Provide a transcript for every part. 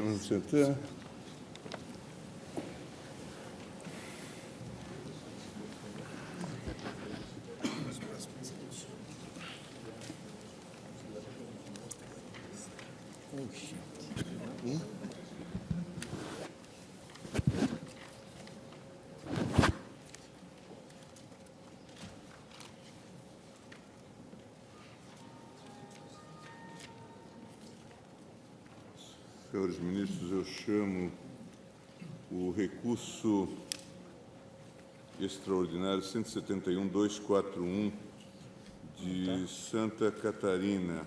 Vamos sentar. Senhores ministros, eu chamo o recurso extraordinário 171.241 de Santa Catarina,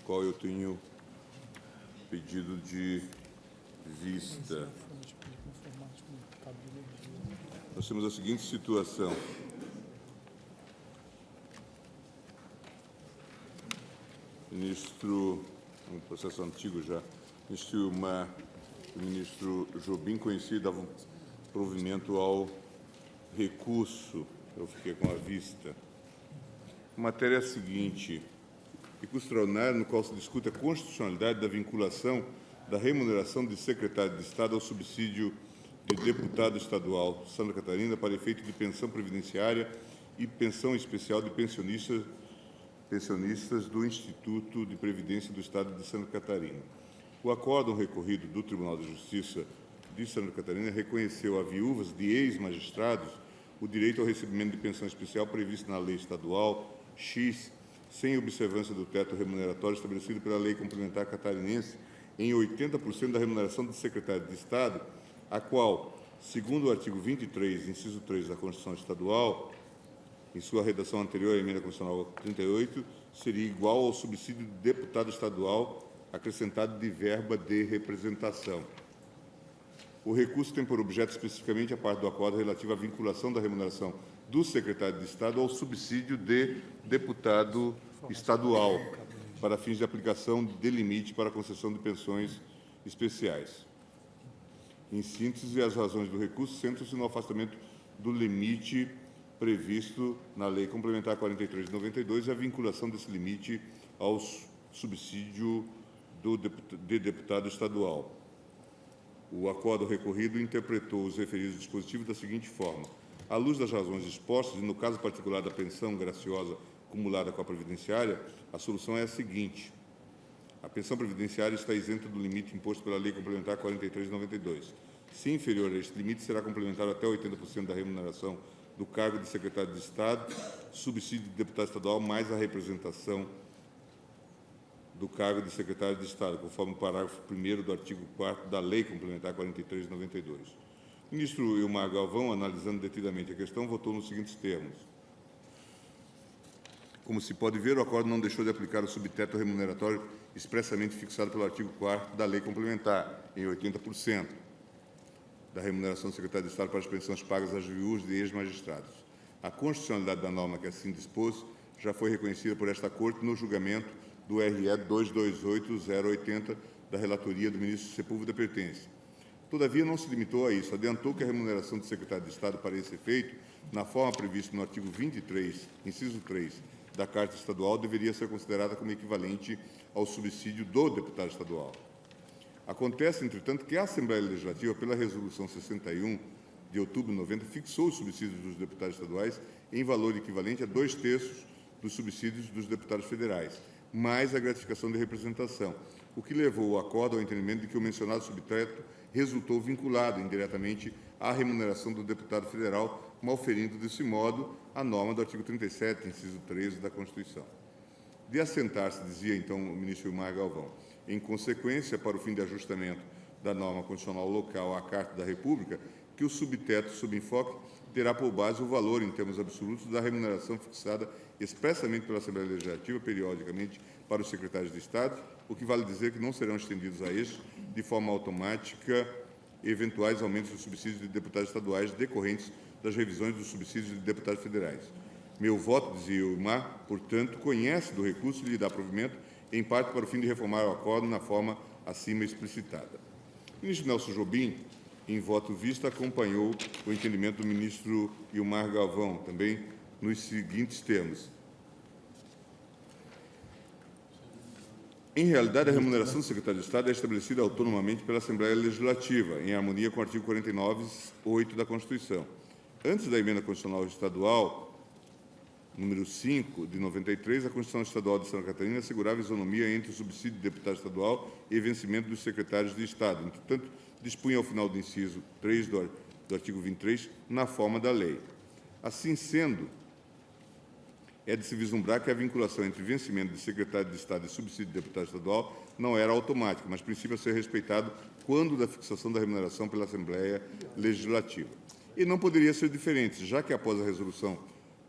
qual eu tenho pedido de vista. Nós temos a seguinte situação. Ministro, um processo antigo já, o ministro Jobim conhecia, dava provimento ao recurso, eu fiquei com a vista. A matéria é a seguinte: recurso extraordinário no qual se discute a constitucionalidade da vinculação da remuneração de secretário de Estado ao subsídio de deputado estadual Santa Catarina para efeito de pensão previdenciária e pensão especial de pensionistas do Instituto de Previdência do Estado de Santa Catarina. O acórdão recorrido do Tribunal de Justiça de Santa Catarina reconheceu a viúvas de ex-magistrados o direito ao recebimento de pensão especial previsto na Lei Estadual X, sem observância do teto remuneratório estabelecido pela Lei Complementar Catarinense, em 80% da remuneração de secretário de Estado, a qual, segundo o artigo 23, inciso 3 da Constituição Estadual, em sua redação anterior à emenda constitucional 38, seria igual ao subsídio de deputado estadual acrescentado de verba de representação. O recurso tem por objeto especificamente a parte do acordo relativa à vinculação da remuneração do secretário de Estado ao subsídio de deputado estadual, para fins de aplicação de limite para a concessão de pensões especiais. Em síntese, as razões do recurso centram-se no afastamento do limite previsto na Lei Complementar 43 de 92 e a vinculação desse limite ao subsídio de deputado estadual. O acordo recorrido interpretou os referidos dispositivos da seguinte forma: à luz das razões expostas, e no caso particular da pensão graciosa acumulada com a previdenciária, a solução é a seguinte: a pensão previdenciária está isenta do limite imposto pela Lei Complementar 43 de 92. Se inferior a este limite, será complementado até 80% da remuneração do cargo de secretário de Estado, subsídio de deputado estadual, mais a representação do cargo de secretário de Estado, conforme o parágrafo 1º do artigo 4º da Lei Complementar 43 de 92. O ministro Ilmar Galvão, analisando detidamente a questão, votou nos seguintes termos: como se pode ver, o acordo não deixou de aplicar o subteto remuneratório expressamente fixado pelo artigo 4º da Lei Complementar, em 80%. Da remuneração do secretário de Estado para as pensões pagas às viúvas de ex-magistrados. A constitucionalidade da norma que assim dispôs já foi reconhecida por esta Corte no julgamento do RE 228080 da relatoria do ministro Sepúlveda Pertence. Todavia, não se limitou a isso. Adiantou que a remuneração do secretário de Estado para esse efeito, na forma prevista no artigo 23, inciso 3, da Carta Estadual, deveria ser considerada como equivalente ao subsídio do deputado estadual. Acontece, entretanto, que a Assembleia Legislativa, pela Resolução 61, de outubro de 90, fixou os subsídios dos deputados estaduais em valor equivalente a 2/3 dos subsídios dos deputados federais, mais a gratificação de representação, o que levou o acordo ao entendimento de que o mencionado subteto resultou vinculado indiretamente à remuneração do deputado federal, malferindo, desse modo, a norma do artigo 37, inciso 13 da Constituição. De assentar-se, dizia então o ministro Ilmar Galvão, em consequência, para o fim de ajustamento da norma constitucional local à Carta da República, que o subteto, sob enfoque, terá por base o valor, em termos absolutos, da remuneração fixada expressamente pela Assembleia Legislativa, periodicamente, para os secretários de Estado, o que vale dizer que não serão estendidos a estes, de forma automática, eventuais aumentos dos subsídios de deputados estaduais decorrentes das revisões dos subsídios de deputados federais. Meu voto, dizia o Ilmar, portanto, conhece do recurso e lhe dá provimento, em parte para o fim de reformar o acordo na forma acima explicitada. O ministro Nelson Jobim, em voto vista, acompanhou o entendimento do ministro Ilmar Galvão, também nos seguintes termos: Em realidade, a remuneração do secretário de Estado é estabelecida autonomamente pela Assembleia Legislativa, em harmonia com o artigo 49(8) da Constituição. Antes da emenda constitucional estadual, número 5, de 93, a Constituição Estadual de Santa Catarina assegurava isonomia entre o subsídio de deputado estadual e vencimento dos secretários de Estado. Entretanto, dispunha ao final do inciso 3 do artigo 23, na forma da lei. Assim sendo, é de se vislumbrar que a vinculação entre vencimento de secretário de Estado e subsídio de deputado estadual não era automática, mas princípio a ser respeitado quando da fixação da remuneração pela Assembleia Legislativa. E não poderia ser diferente, já que após a resolução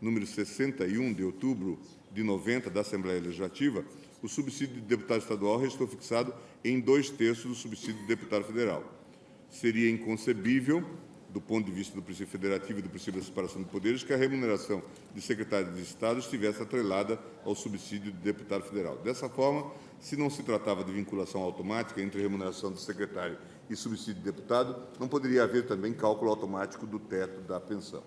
número 61, de outubro de 90, da Assembleia Legislativa, o subsídio de deputado estadual restou fixado em 2/3 do subsídio de deputado federal. Seria inconcebível, do ponto de vista do princípio federativo e do princípio da separação de poderes, que a remuneração de secretário de Estado estivesse atrelada ao subsídio de deputado federal. Dessa forma, se não se tratava de vinculação automática entre remuneração de secretário e subsídio de deputado, não poderia haver também cálculo automático do teto da pensão.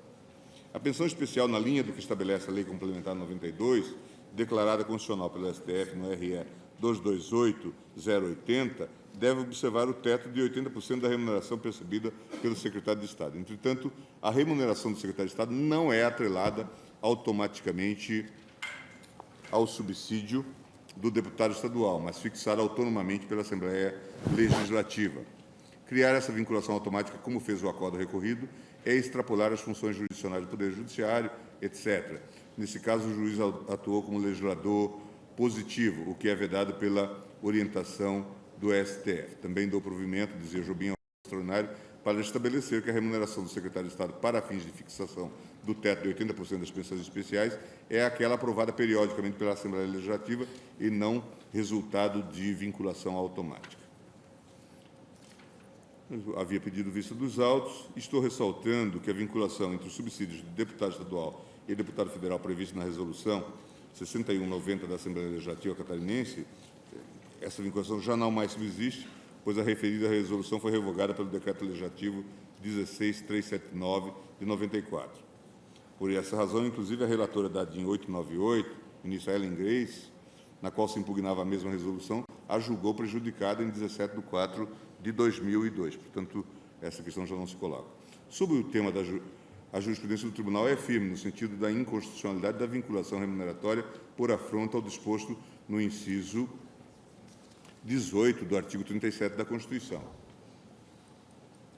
A pensão especial, na linha do que estabelece a Lei Complementar 92, declarada constitucional pelo STF no RE 228080, deve observar o teto de 80% da remuneração percebida pelo secretário de Estado. Entretanto, a remuneração do secretário de Estado não é atrelada automaticamente ao subsídio do deputado estadual, mas fixada autonomamente pela Assembleia Legislativa. Criar essa vinculação automática, como fez o acordo recorrido, é extrapolar as funções jurisdicionais do Poder Judiciário, etc. Nesse caso, o juiz atuou como legislador positivo, o que é vedado pela orientação do STF. Também dou provimento, dizia Jobim, ao extraordinário, para estabelecer que a remuneração do secretário de Estado para fins de fixação do teto de 80% das pensões especiais é aquela aprovada periodicamente pela Assembleia Legislativa e não resultado de vinculação automática. Eu havia pedido vista dos autos. Estou ressaltando que a vinculação entre os subsídios de deputado estadual e deputado federal prevista na resolução 6190 da Assembleia Legislativa catarinense, essa vinculação já não mais subsiste, pois a referida resolução foi revogada pelo Decreto Legislativo 16379 de 94. Por essa razão, inclusive, a relatora da DIN 898, ministra Ellen Grace, na qual se impugnava a mesma resolução, a julgou prejudicada em 17/4 de 2002. Portanto, essa questão já não se coloca. Sobre o tema a jurisprudência do Tribunal é firme no sentido da inconstitucionalidade da vinculação remuneratória por afronta ao disposto no inciso 18 do artigo 37 da Constituição.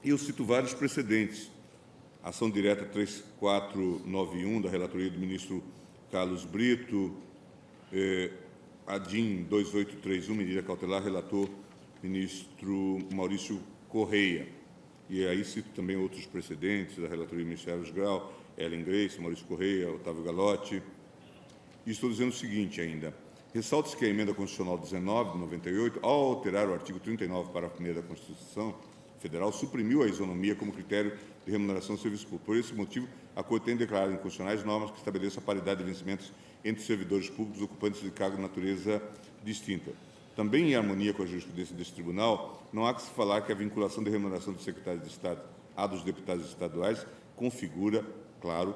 E eu cito vários precedentes. Ação direta 3491, da relatoria do ministro Carlos Brito, a DIN 2831, medida cautelar, relator ministro Maurício Correia. E aí cito também outros precedentes, da relatoria do ministro Sérgio Grau, Ellen Grace, Maurício Correia, Otávio Galotti. E estou dizendo o seguinte ainda. Ressalta-se que a emenda constitucional 19 de 98, ao alterar o artigo 39, parágrafo 1º da Constituição Federal, suprimiu a isonomia como critério de remuneração do serviço público. Por esse motivo, a Corte tem declarado inconstitucionais normas que estabeleçam a paridade de vencimentos entre servidores públicos ocupantes de cargo de natureza distinta. Também em harmonia com a jurisprudência deste tribunal, não há que se falar que a vinculação de remuneração dos secretários de Estado à dos deputados estaduais configura, claro,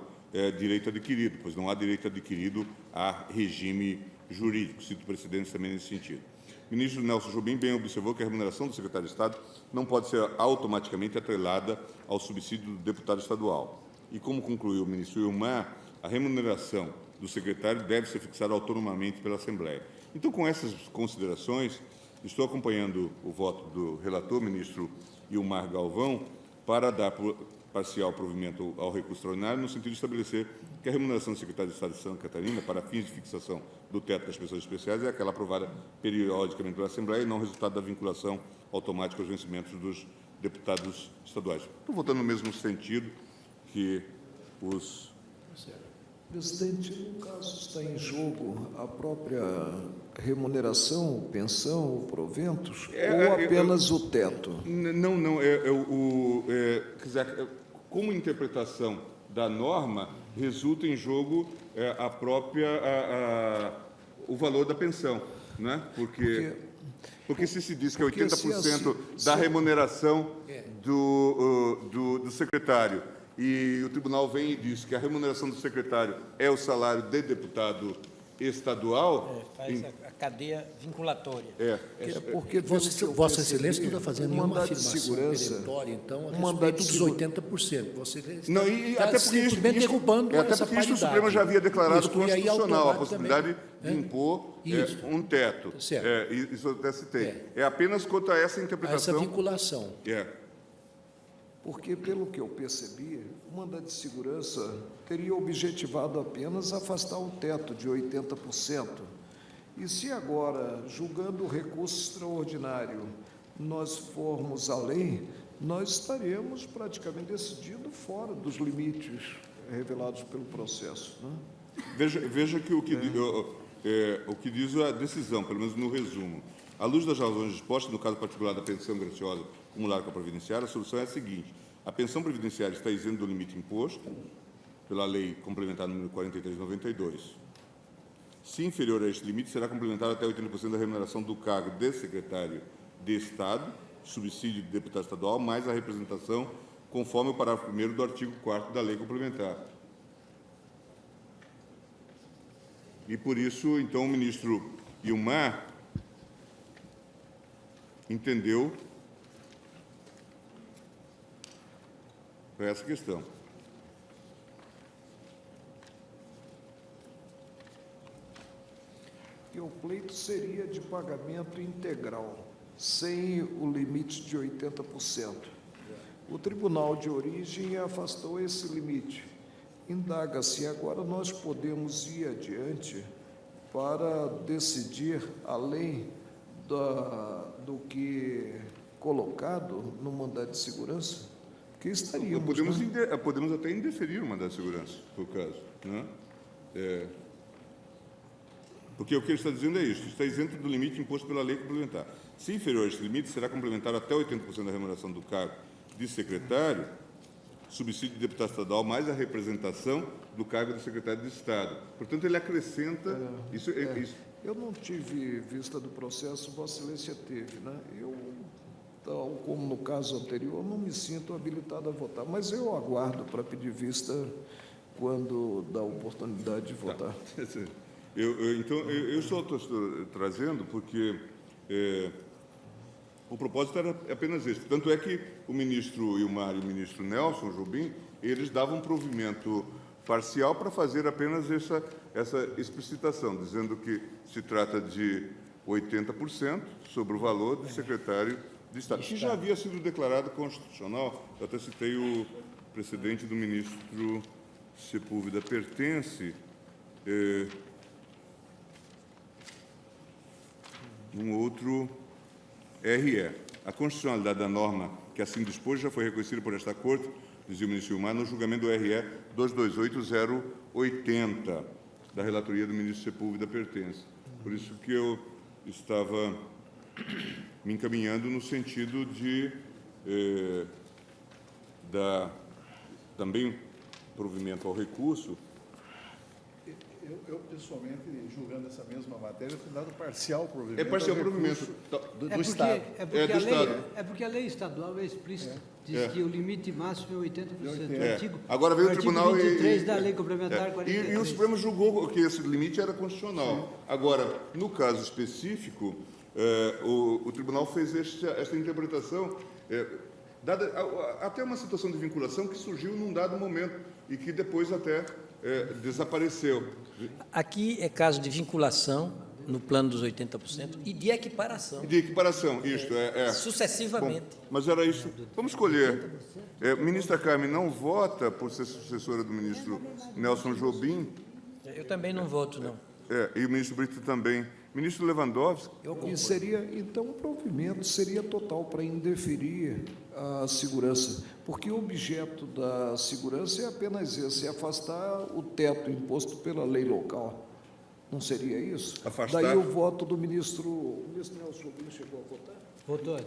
direito adquirido, pois não há direito adquirido a regime jurídico. Cito precedentes também nesse sentido. O ministro Nelson Jobim bem observou que a remuneração do secretário de Estado não pode ser automaticamente atrelada ao subsídio do deputado estadual. E, como concluiu o ministro Ilmar, a remuneração do secretário deve ser fixada autonomamente pela Assembleia. Então, com essas considerações, estou acompanhando o voto do relator, ministro Ilmar Galvão, para dar parcial provimento ao recurso extraordinário, no sentido de estabelecer que a remuneração do secretário de Estado de Santa Catarina, para fins de fixação do teto das pensões especiais, é aquela aprovada periodicamente pela Assembleia e não resultado da vinculação automática aos vencimentos dos deputados estaduais. Estou votando no mesmo sentido que os... Presidente, no caso está em jogo a própria remuneração, pensão, proventos, ou apenas o teto? Não. Quer dizer, como interpretação da norma, resulta em jogo o valor da pensão, né? Porque se diz que é 80% da remuneração do secretário, e o tribunal vem e diz que a remuneração do secretário é o salário de deputado estadual... Faz a cadeia vinculatória. Porque Vossa Excelência não está fazendo o nenhuma mandado de afirmação segurança, perentória, então, a o mandado respeito de dos segu- 80%. Vossa Excelência Não, e está até porque isso, simplesmente derrubando até essa porque isso o paridade. Supremo já havia declarado Isso, e aí constitucional, a automaticamente, possibilidade de impor Isso. um teto. Certo. Isso eu até citei. É apenas quanto a essa Essa interpretação. vinculação. Porque, pelo que eu percebi, o mandado de segurança teria objetivado apenas afastar o teto de 80%. E se agora, julgando o recurso extraordinário, nós formos além, nós estaremos praticamente decidindo fora dos limites revelados pelo processo, né? Veja que o que diz a decisão, pelo menos no resumo. À luz das razões expostas, no caso particular da pensão graciosa acumulada com a previdenciária, a solução é a seguinte: a pensão previdenciária está isenta do limite imposto pela Lei Complementar número 43/92. Se inferior a este limite, será complementada até 80% da remuneração do cargo de secretário de Estado, subsídio de deputado estadual, mais a representação, conforme o parágrafo 1º do artigo 4º da Lei Complementar. E, por isso, então, o ministro Ilmar entendeu para essa questão. E o pleito seria de pagamento integral, sem o limite de 80%. O tribunal de origem afastou esse limite. Indaga-se, agora nós podemos ir adiante para decidir além do que colocado no mandado de segurança? Que estaríamos... Podemos até indeferir o mandado de segurança, por caso, né? Porque o que ele está dizendo é isso: está isento do limite imposto pela lei complementar. Se inferior a este limite, será complementar até 80% da remuneração do cargo de secretário, subsídio de deputado estadual, mais a representação do cargo de secretário de Estado. Portanto, ele acrescenta... Isso. Eu não tive vista do processo, Vossa Excelência teve, né? Eu, tal como no caso anterior, não me sinto habilitado a votar, mas eu aguardo para pedir vista quando dá a oportunidade de votar. Então, eu estou trazendo porque o propósito era apenas esse. Tanto é que o ministro Ilmar e o ministro Nelson Jobim, eles davam provimento parcial para fazer apenas essa explicitação, dizendo que se trata de 80% sobre o valor de secretário de Estado, que já havia sido declarado constitucional. Eu até citei o precedente do ministro Sepúlveda Pertence, um outro RE. A constitucionalidade da norma que assim dispôs já foi reconhecida por esta Corte, dizia o ministro Ilmar, no julgamento do RE 228080, da relatoria do ministro Sepúlveda Pertence. Por isso que eu estava me encaminhando no sentido de dar também provimento ao recurso. Eu, pessoalmente, julgando essa mesma matéria, tenho dado parcial provimento. É parcial ao provimento. do Estado. É porque a lei estadual é explícita. Diz que o limite máximo é 80%. Agora veio o tribunal 23 da Lei Complementar 43. E o Supremo julgou que esse limite era constitucional. Sim. Agora, no caso específico, o tribunal fez esta interpretação, dada até uma situação de vinculação que surgiu num dado momento e que depois até desapareceu. Aqui é caso de vinculação no plano dos 80% e de equiparação. De equiparação, isto sucessivamente. Bom, mas era isso. Vamos escolher. Ministra Carmen não vota por ser sucessora do ministro Nelson Jobim. Eu também não voto, não. E o ministro Brito também. Ministro Lewandowski. E seria, então, o provimento seria total para indeferir a segurança, porque o objeto da segurança é apenas esse, é afastar o teto imposto pela lei local. Não seria isso? Afastar. Daí o voto do ministro... O ministro Nelson Jobim chegou a votar?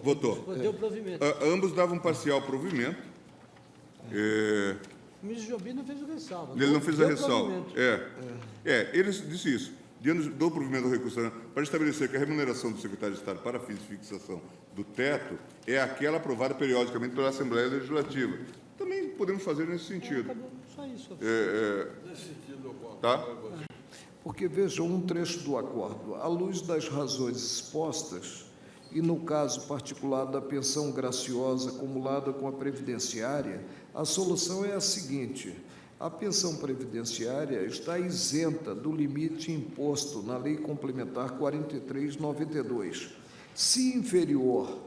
Votou. Deu provimento. Ambos davam parcial provimento. O ministro Jobim não fez o ressalva. Ele não fez a ressalva. Provimento. Ele disse isso. Diante do provimento do recurso para estabelecer que a remuneração do secretário de Estado para fins de fixação do teto é aquela aprovada periodicamente pela Assembleia Legislativa. Também podemos fazer nesse sentido. Só isso. Tá? Porque, vejam, um trecho do acordo. À luz das razões expostas, e no caso particular da pensão graciosa acumulada com a previdenciária, a solução é a seguinte: a pensão previdenciária está isenta do limite imposto na Lei Complementar 43/92. Se inferior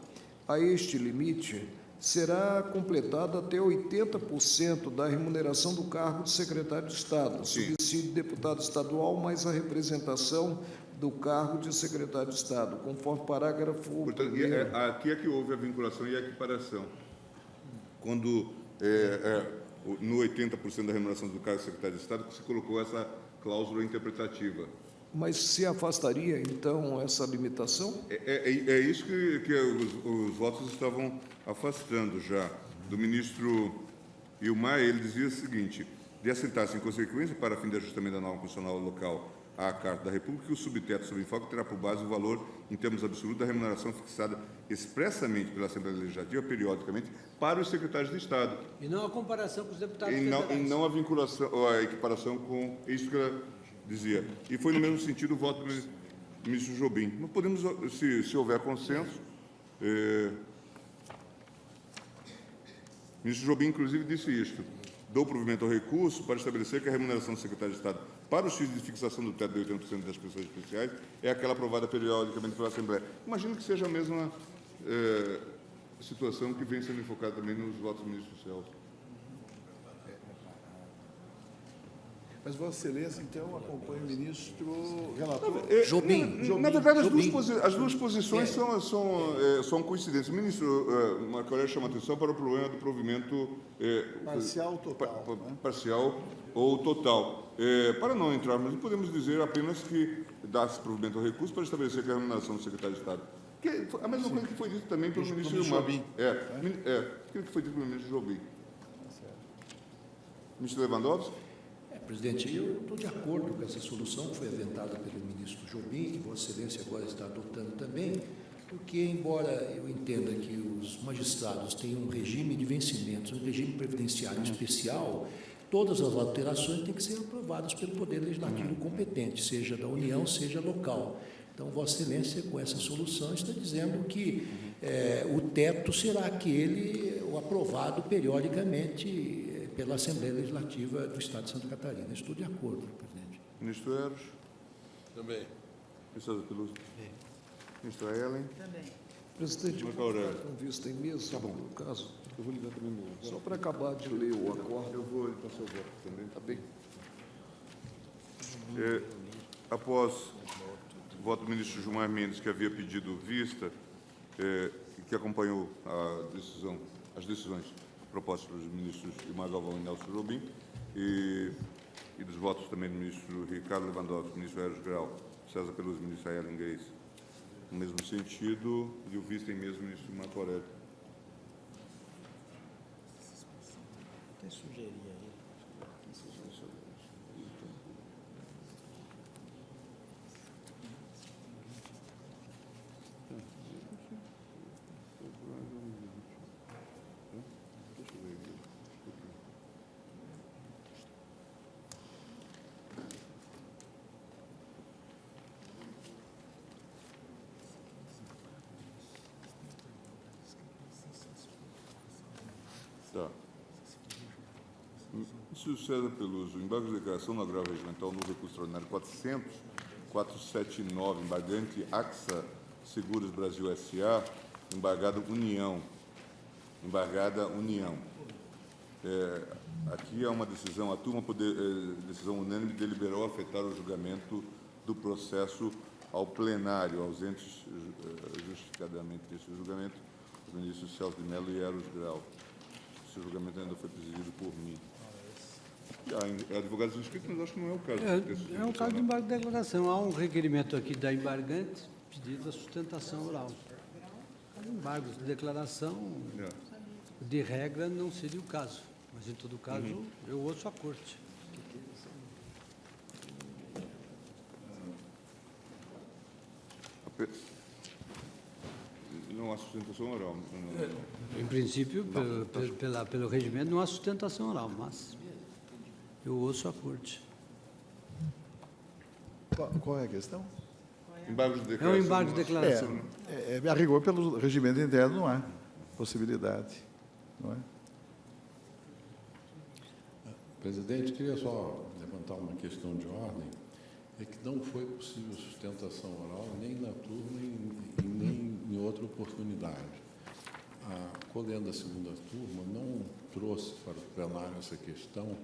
a este limite, será completada até 80% da remuneração do cargo de secretário de Estado, subsídio de deputado estadual, mais a representação do cargo de secretário de Estado, conforme parágrafo Portanto, 1º. aqui é que houve a vinculação e a equiparação. Quando, no 80% da remuneração do cargo de secretário de Estado, se colocou essa cláusula interpretativa. Mas se afastaria, então, essa limitação? É isso que os votos estavam afastando já. Do ministro Ilmar, ele dizia o seguinte: de aceitar-se em consequência, para fim de ajustamento da norma constitucional local à Carta da República, que o subteto sobre enfoque terá por base o valor, em termos absolutos, da remuneração fixada expressamente pela Assembleia Legislativa, periodicamente, para os secretários de Estado. E não a comparação com os deputados E federais. não a vinculação, ou a equiparação com isso que ela dizia. E foi no mesmo sentido o voto do ministro Jobim. Não podemos, se houver consenso, o ministro Jobim, inclusive, disse isto: dou provimento ao recurso para estabelecer que a remuneração do secretário de Estado para os fins de fixação do teto de 80% das pensões especiais é aquela aprovada periodicamente pela Assembleia. Imagino que seja a mesma situação que vem sendo enfocada também nos votos do ministro Celso. Mas Vossa Excelência, então, acompanha o ministro relator. Jobim. Na verdade, Jobim. as duas posições são coincidentes. O ministro Marco Aurélio chama atenção para o problema do provimento Parcial ou total, né? parcial ou total. Para não entrarmos, podemos dizer apenas que dá-se provimento ao recurso para estabelecer que a remuneração do secretário de Estado. Que foi a mesma coisa que foi dito também pelo ministro Ilmar. Jobim. Aquilo que foi dito pelo ministro Jobim. Ministro Lewandowski? Presidente, eu estou de acordo com essa solução que foi aventada pelo ministro Jobim, que Vossa Excelência agora está adotando também, porque, embora eu entenda que os magistrados têm um regime de vencimentos, um regime previdenciário especial, todas as alterações têm que ser aprovadas pelo Poder Legislativo competente, seja da União, seja local. Então, Vossa Excelência, com essa solução, está dizendo que o teto será aquele, o aprovado periodicamente pela Assembleia Legislativa do Estado de Santa Catarina. Estou de acordo, presidente. Ministro Eros? Também. Ministro César Peluso? Ministra Ellen? Presidente, Marco vou ficar Aurélio. com vista em mesa, no caso, Eu vou ligar também no... só para acabar de ler o acordo. Eu vou passar o voto também. Tá bem? Após o voto do ministro Gilmar Mendes, que havia pedido vista, e que acompanhou as decisões propostas pelos ministros Ilmar Galvão e Nelson Jobim, e dos votos também do ministro Ricardo Lewandowski, ministro Eros Grau, César Peluso, ministro Ellen Grace, no mesmo sentido, e o vista em mesmo ministro Marco Aurélio. Até sugeria aí. Tá. Ministro César Peluso, embargo de declaração no agravo regimental no recurso extraordinário 479, embargante AXA Seguros Brasil S.A., embargada União. Aqui há uma decisão, a turma, decisão unânime, deliberou afetar o julgamento do processo ao plenário, ausentes justificadamente desse julgamento, os ministros Celso de Mello e Eros Grau. Esse julgamento ainda foi presidido por mim. E há advogados inscritos, mas acho que não é o caso. É um caso de embargo de declaração. Há um requerimento aqui da embargante pedido a sustentação oral. Embargos de declaração, de regra, não seria o caso. Mas, em todo caso, eu ouço a corte. Não há sustentação oral. Em princípio, pelo regimento, não há sustentação oral, mas eu ouço a corte. Qual é a questão? Embargos de É um declaração. embargo de declaração. A rigor, pelo regimento interno, não há possibilidade. Não é? Presidente, queria só levantar uma questão de ordem. É que não foi possível sustentação oral nem na turma e nem em outra oportunidade. A colenda da segunda turma não trouxe para o plenário essa questão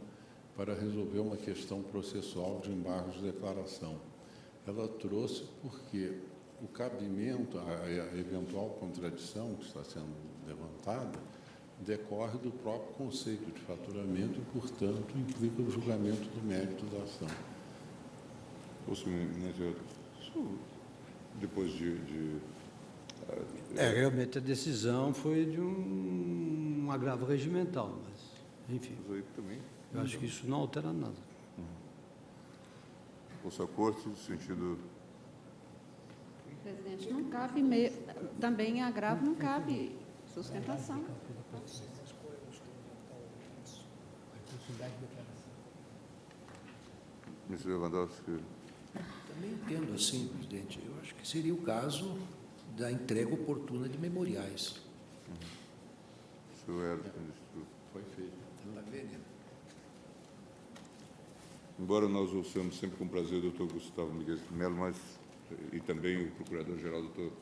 para resolver uma questão processual de embargos de declaração. Ela trouxe porque o cabimento, a eventual contradição que está sendo levantada, decorre do próprio conceito de faturamento e, portanto, implica o julgamento do mérito da ação. Ou se depois Realmente a decisão foi de um agravo regimental, mas, enfim, mas aí também, eu acho que isso não altera nada. ouça a corte, no sentido... Presidente, não cabe, também agravo não cabe sustentação. Ministro Lewandowski, Também entendo assim, presidente. Eu acho que seria o caso da entrega oportuna de memoriais. senhor Hélio, ministro. Foi feito. Está vendo? Embora nós ouçamos sempre com prazer o doutor Gustavo Miguel de Mello, mas, e também o procurador-geral, doutor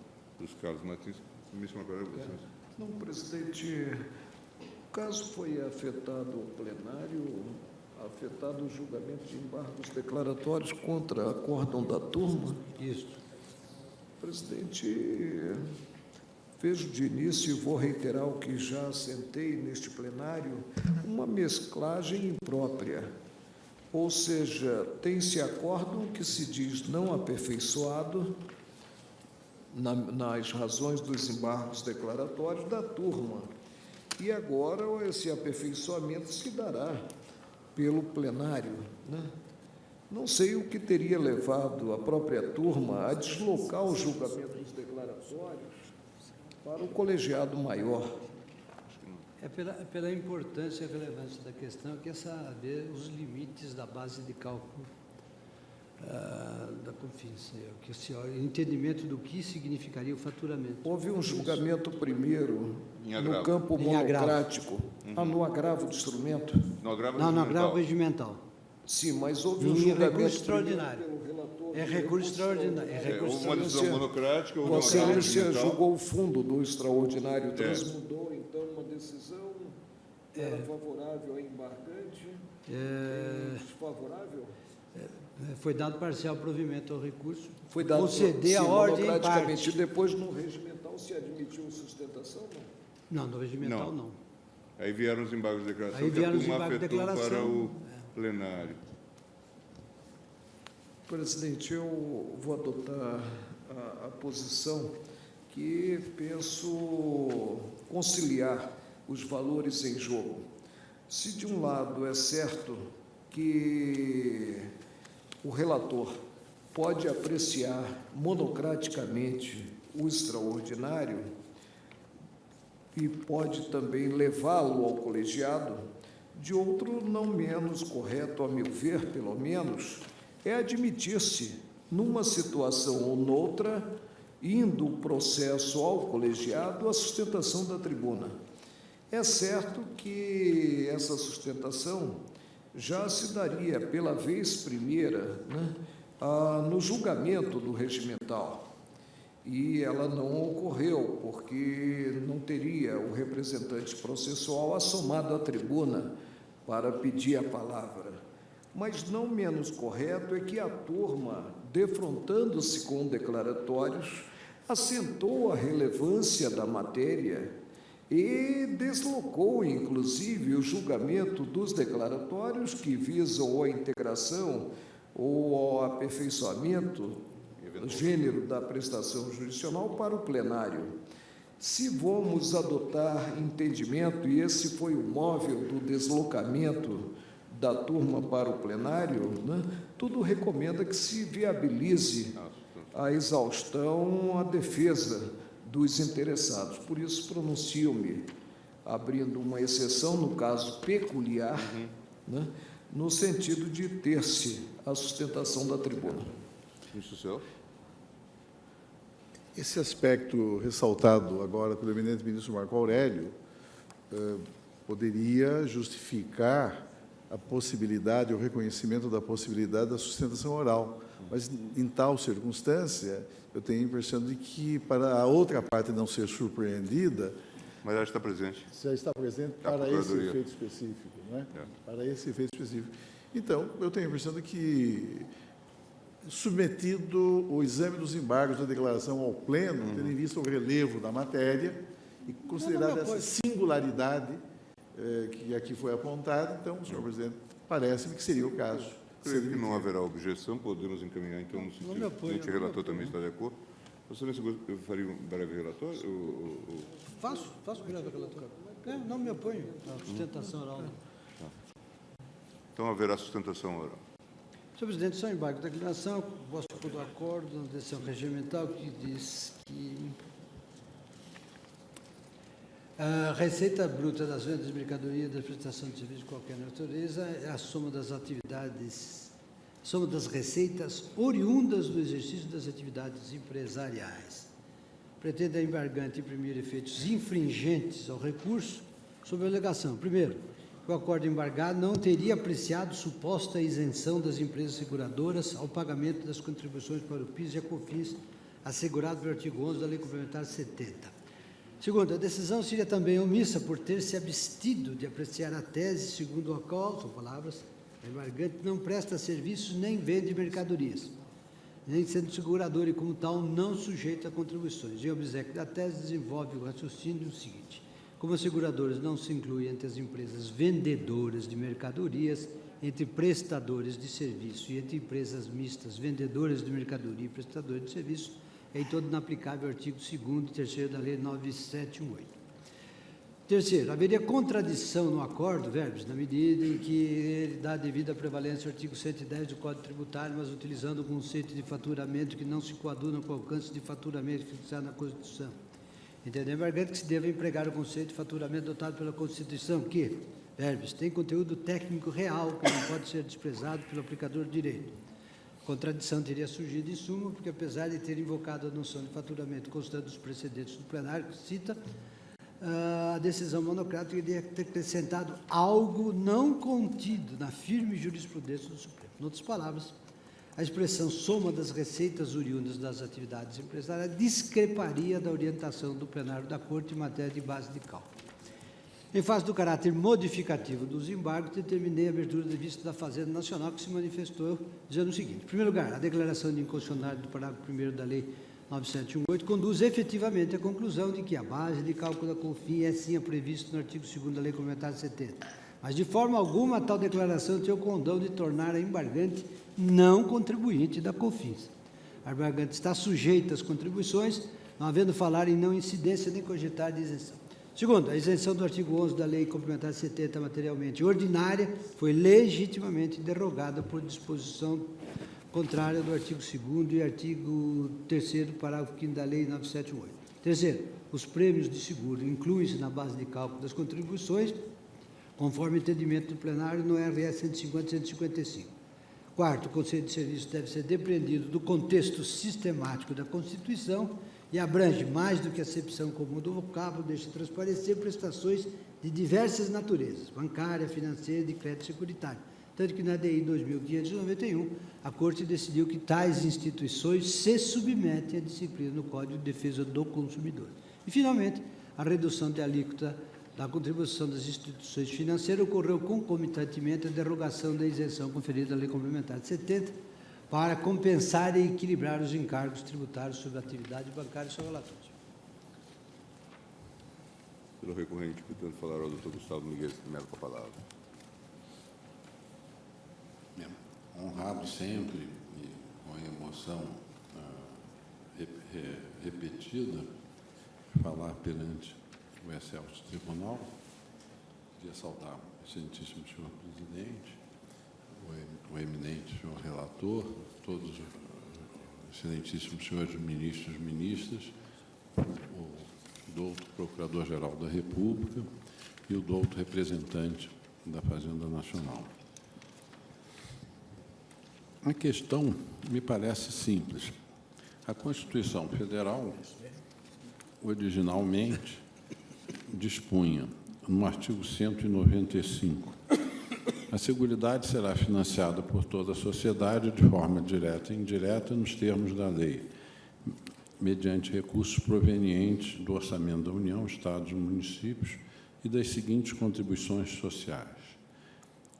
Luiz Carlos Martins, ministro Marco Não, presidente, o caso foi afetado o plenário, afetado o julgamento de embargos declaratórios contra acórdão da turma. Isso. Presidente, vejo de início e vou reiterar o que já assentei neste plenário, uma mesclagem imprópria. Ou seja, tem-se acórdão que se diz não aperfeiçoado nas razões dos embargos declaratórios da turma. E agora esse aperfeiçoamento se dará pelo plenário, né? Não sei o que teria levado a própria turma a deslocar o julgamento dos declaratórios para o colegiado maior. É pela importância e relevância da questão que é saber os limites da base de cálculo da COFINS, o entendimento do que significaria o faturamento. Houve um julgamento primeiro Em agravo. no campo Em agravo. monocrático, no agravo de instrumento. No agravo Não, regimental. agravo regimental. Sim, mas houve um Em julgamento recurso extraordinário. primeiro pelo relator É do recurso extraordinário. É recurso Houve uma decisão Excelência, monocrática, houve um Vossa agravo Excelência regimental. julgou o fundo do extraordinário, transmudou então uma decisão que era favorável ao embargante e desfavorável. Foi dado parcial provimento ao recurso. Foi dado conceder a ordem em monocraticamente. parte. Depois, no regimental, se admitiu sustentação? Não? Não, no regimental não. Aí vieram os embargos de declaração, Aí vieram que os a turma embargos de afetou para declaração. o plenário. Presidente, eu vou adotar a posição que penso conciliar os valores em jogo. Se, de um lado, é certo que o relator pode apreciar monocraticamente o extraordinário e pode também levá-lo ao colegiado, de outro, não menos correto, a meu ver, pelo menos, é admitir-se, numa situação ou noutra, indo o processo ao colegiado, a sustentação da tribuna. É certo que essa sustentação já se daria pela vez primeira, né, no julgamento do regimental. E ela não ocorreu, porque não teria o representante processual assomado à tribuna para pedir a palavra. Mas não menos correto é que a turma, defrontando-se com declaratórios, assentou a relevância da matéria e deslocou, inclusive, o julgamento dos declaratórios que visam a integração ou ao aperfeiçoamento do gênero da prestação jurisdicional para o plenário. Se vamos adotar entendimento, e esse foi o móvel do deslocamento da turma para o plenário, né, tudo recomenda que se viabilize a exaustão, a defesa dos interessados. Por isso, pronuncio-me abrindo uma exceção no caso peculiar, né, no sentido de ter-se a sustentação da tribuna. Ministro Celso. Esse aspecto ressaltado agora pelo eminente ministro Marco Aurélio poderia justificar a possibilidade, o reconhecimento da possibilidade da sustentação oral. Mas, em tal circunstância, eu tenho a impressão de que, para a outra parte não ser surpreendida, Mas ela está presente. já está presente A para esse Procuradoria. efeito específico, não é? É. Para esse efeito específico. Então, eu tenho a impressão de que, submetido o exame dos embargos da declaração ao Pleno, tendo em vista o relevo da matéria e considerada essa singularidade que aqui foi apontada, então, senhor presidente, parece-me que seria o caso. Creio que não haverá objeção, podemos encaminhar, então, no sentido. O presidente relator também está de acordo. Você eu faria um breve relatório? Faço greve relator. Não me oponho à sustentação oral. Então, haverá sustentação oral. Senhor presidente, só embargo da declaração, posso pôr do acordo na decisão regimental que diz que a receita bruta das vendas de mercadoria da prestação de serviço de qualquer natureza é a soma das atividades, soma das receitas oriundas do exercício das atividades empresariais. Pretende a embargante imprimir efeitos infringentes ao recurso sob a alegação, primeiro, que o acordo embargado não teria apreciado suposta isenção das empresas seguradoras ao pagamento das contribuições para o PIS e a COFINS assegurado pelo artigo 11 da Lei Complementar 70. Segundo, a decisão seria também omissa por ter se abstido de apreciar a tese segundo a qual, são palavras, a embargante não presta serviços nem vende mercadorias, nem sendo segurador e, como tal, não sujeito a contribuições. Em obséquio da tese, desenvolve o raciocínio seguinte: como as seguradoras não se incluem entre as empresas vendedoras de mercadorias, entre prestadores de serviço e entre empresas mistas vendedoras de mercadoria e prestadores de serviço, é em todo inaplicável o artigo 2º e 3º da Lei 9718. Terceiro, haveria contradição no acordo, verbos, na medida em que ele dá devida prevalência ao artigo 110 do Código Tributário, mas utilizando o conceito de faturamento que não se coaduna com o alcance de faturamento fixado na Constituição. Entendeu, embargante, que se deve empregar o conceito de faturamento adotado pela Constituição, que, verbos, tem conteúdo técnico real, que não pode ser desprezado pelo aplicador de direito. A contradição teria surgido em suma, porque apesar de ter invocado a noção de faturamento constante dos precedentes do plenário, que cita, a decisão monocrática teria ter acrescentado algo não contido na firme jurisprudência do Supremo. Em outras palavras, a expressão soma das receitas oriundas das atividades empresariais discreparia da orientação do plenário da Corte em matéria de base de cálculo. Em face do caráter modificativo dos embargos, determinei a abertura da vista da Fazenda Nacional, que se manifestou dizendo o seguinte: em primeiro lugar, a declaração de inconstitucionalidade do parágrafo 1º da Lei 9718 conduz efetivamente à conclusão de que a base de cálculo da COFINS é sim a prevista no artigo 2º da Lei Complementar 70. Mas, de forma alguma, a tal declaração tem o condão de tornar a embargante não contribuinte da COFINS. A embargante está sujeita às contribuições, não havendo falar em não incidência nem cogitar de isenção. Segundo, a isenção do artigo 11 da Lei Complementar 70 materialmente ordinária foi legitimamente derrogada por disposição contrária do artigo 2º e artigo 3º, parágrafo 5º da Lei 9718. Terceiro, os prêmios de seguro incluem-se na base de cálculo das contribuições, conforme entendimento do plenário no RS 150 e 155. Quarto, o conceito de serviço deve ser depreendido do contexto sistemático da Constituição e abrange, mais do que a acepção comum do vocábulo, deixa transparecer prestações de diversas naturezas, bancária, financeira e de crédito securitário. Tanto que na DI 2591, a Corte decidiu que tais instituições se submetem à disciplina no Código de Defesa do Consumidor. E, finalmente, a redução de alíquota da contribuição das instituições financeiras ocorreu concomitantemente à derrogação da isenção conferida à Lei Complementar de 70, para compensar e equilibrar os encargos tributários sobre a atividade bancária e seus relatórios. Pelo recorrente, portanto, falar ao doutor Gustavo Miguel de Mello com a palavra. Honrado sempre e com emoção repetida, falar perante o excelso tribunal. Queria saudar o excelentíssimo senhor presidente, o eminente senhor relator, todos os excelentíssimos senhores ministros e ministras, o doutor Procurador-Geral da República e o doutor representante da Fazenda Nacional. A questão me parece simples. A Constituição Federal, originalmente, dispunha, no artigo 195, a Seguridade será financiada por toda a sociedade de forma direta e indireta nos termos da lei, mediante recursos provenientes do orçamento da União, Estados e municípios e das seguintes contribuições sociais: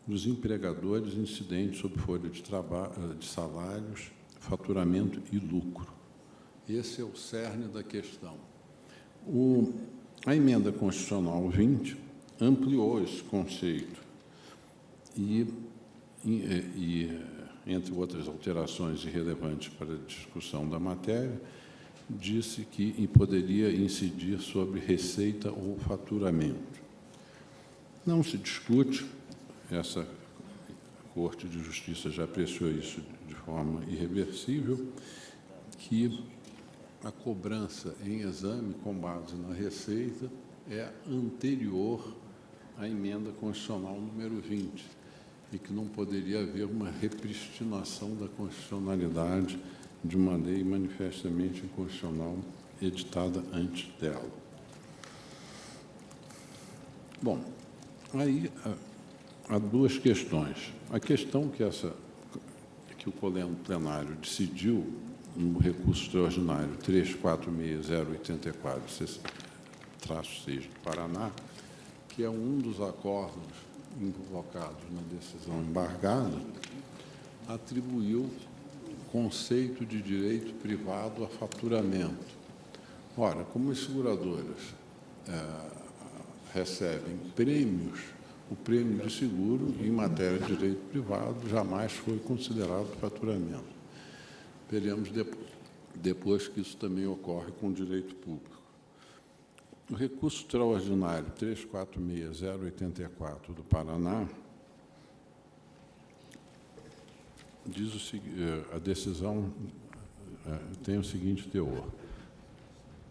dos empregadores incidentes sobre folha de trabalho, de salários, faturamento e lucro. Esse é o cerne da questão. A emenda constitucional 20 ampliou esse conceito e, entre outras alterações irrelevantes para a discussão da matéria, disse que poderia incidir sobre receita ou faturamento. Não se discute, essa Corte de Justiça já apreciou isso de forma irreversível, que a cobrança em exame com base na receita é anterior à emenda constitucional número 20 e que não poderia haver uma repristinação da constitucionalidade de uma lei manifestamente inconstitucional editada antes dela. Bom, aí há duas questões. A questão que o plenário decidiu no recurso extraordinário 346084-6 do Paraná, que é um dos acordos invocados na decisão embargada, atribuiu conceito de direito privado a faturamento. Ora, como as seguradoras recebem prêmios, o prêmio de seguro, em matéria de direito privado, jamais foi considerado faturamento. Veremos depois que isso também ocorre com o direito público. O recurso extraordinário 346084 do Paraná diz o seguinte: a decisão tem o seguinte teor: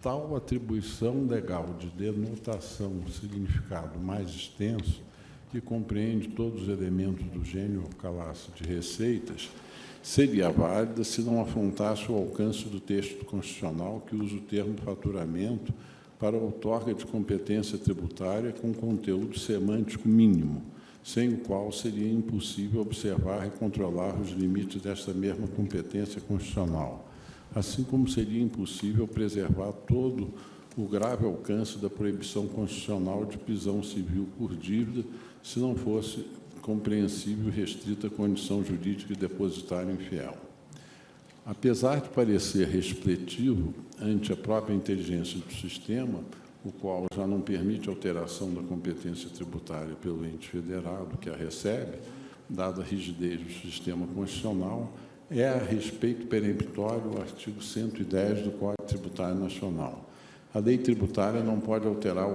tal atribuição legal de denotação, significado mais extenso, que compreende todos os elementos do gênero calaço de receitas, seria válida se não afrontasse o alcance do texto constitucional que usa o termo faturamento para a outorga de competência tributária com conteúdo semântico mínimo, sem o qual seria impossível observar e controlar os limites desta mesma competência constitucional, assim como seria impossível preservar todo o grave alcance da proibição constitucional de prisão civil por dívida, se não fosse compreensível e restrita a condição jurídica de depositário infiel. Apesar de parecer respletivo ante a própria inteligência do sistema, o qual já não permite alteração da competência tributária pelo ente federado que a recebe, dada a rigidez do sistema constitucional, é a respeito peremptório o artigo 110 do Código Tributário Nacional. A lei tributária não pode alterar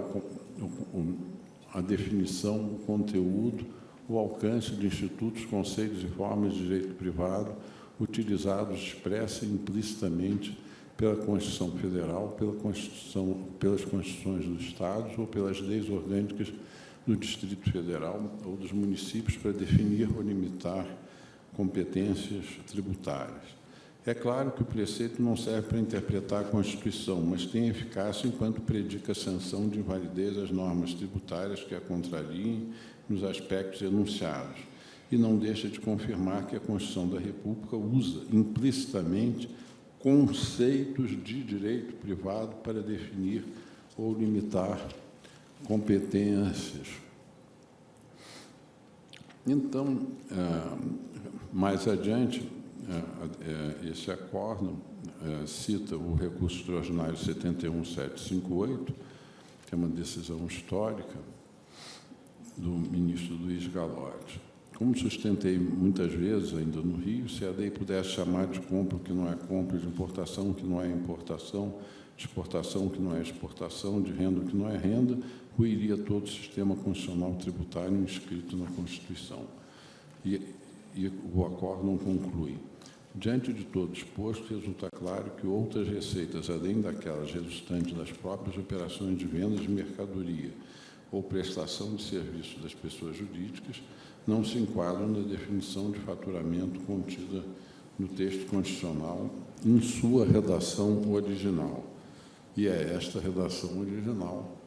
a definição, o conteúdo, o alcance de institutos, conceitos e formas de direito privado utilizados expressa e implicitamente pela Constituição Federal, pelas Constituições dos Estados ou pelas leis orgânicas do Distrito Federal ou dos municípios para definir ou limitar competências tributárias. É claro que o preceito não serve para interpretar a Constituição, mas tem eficácia enquanto predica a sanção de invalidez às normas tributárias que a contrariem nos aspectos enunciados, e não deixa de confirmar que a Constituição da República usa implicitamente conceitos de direito privado para definir ou limitar competências. Então, mais adiante, esse acórdão cita o recurso extraordinário 71758, que é uma decisão histórica do ministro Luiz Gallotti. Como sustentei muitas vezes, ainda no Rio, se a lei pudesse chamar de compra o que não é compra, de importação o que não é importação, de exportação o que não é exportação, de renda o que não é renda, ruiria todo o sistema constitucional tributário inscrito na Constituição. E o acórdão conclui: diante de todo exposto, resulta claro que outras receitas, além daquelas resultantes das próprias operações de vendas de mercadoria ou prestação de serviço das pessoas jurídicas não se enquadram na definição de faturamento contida no texto constitucional em sua redação original. E é esta redação original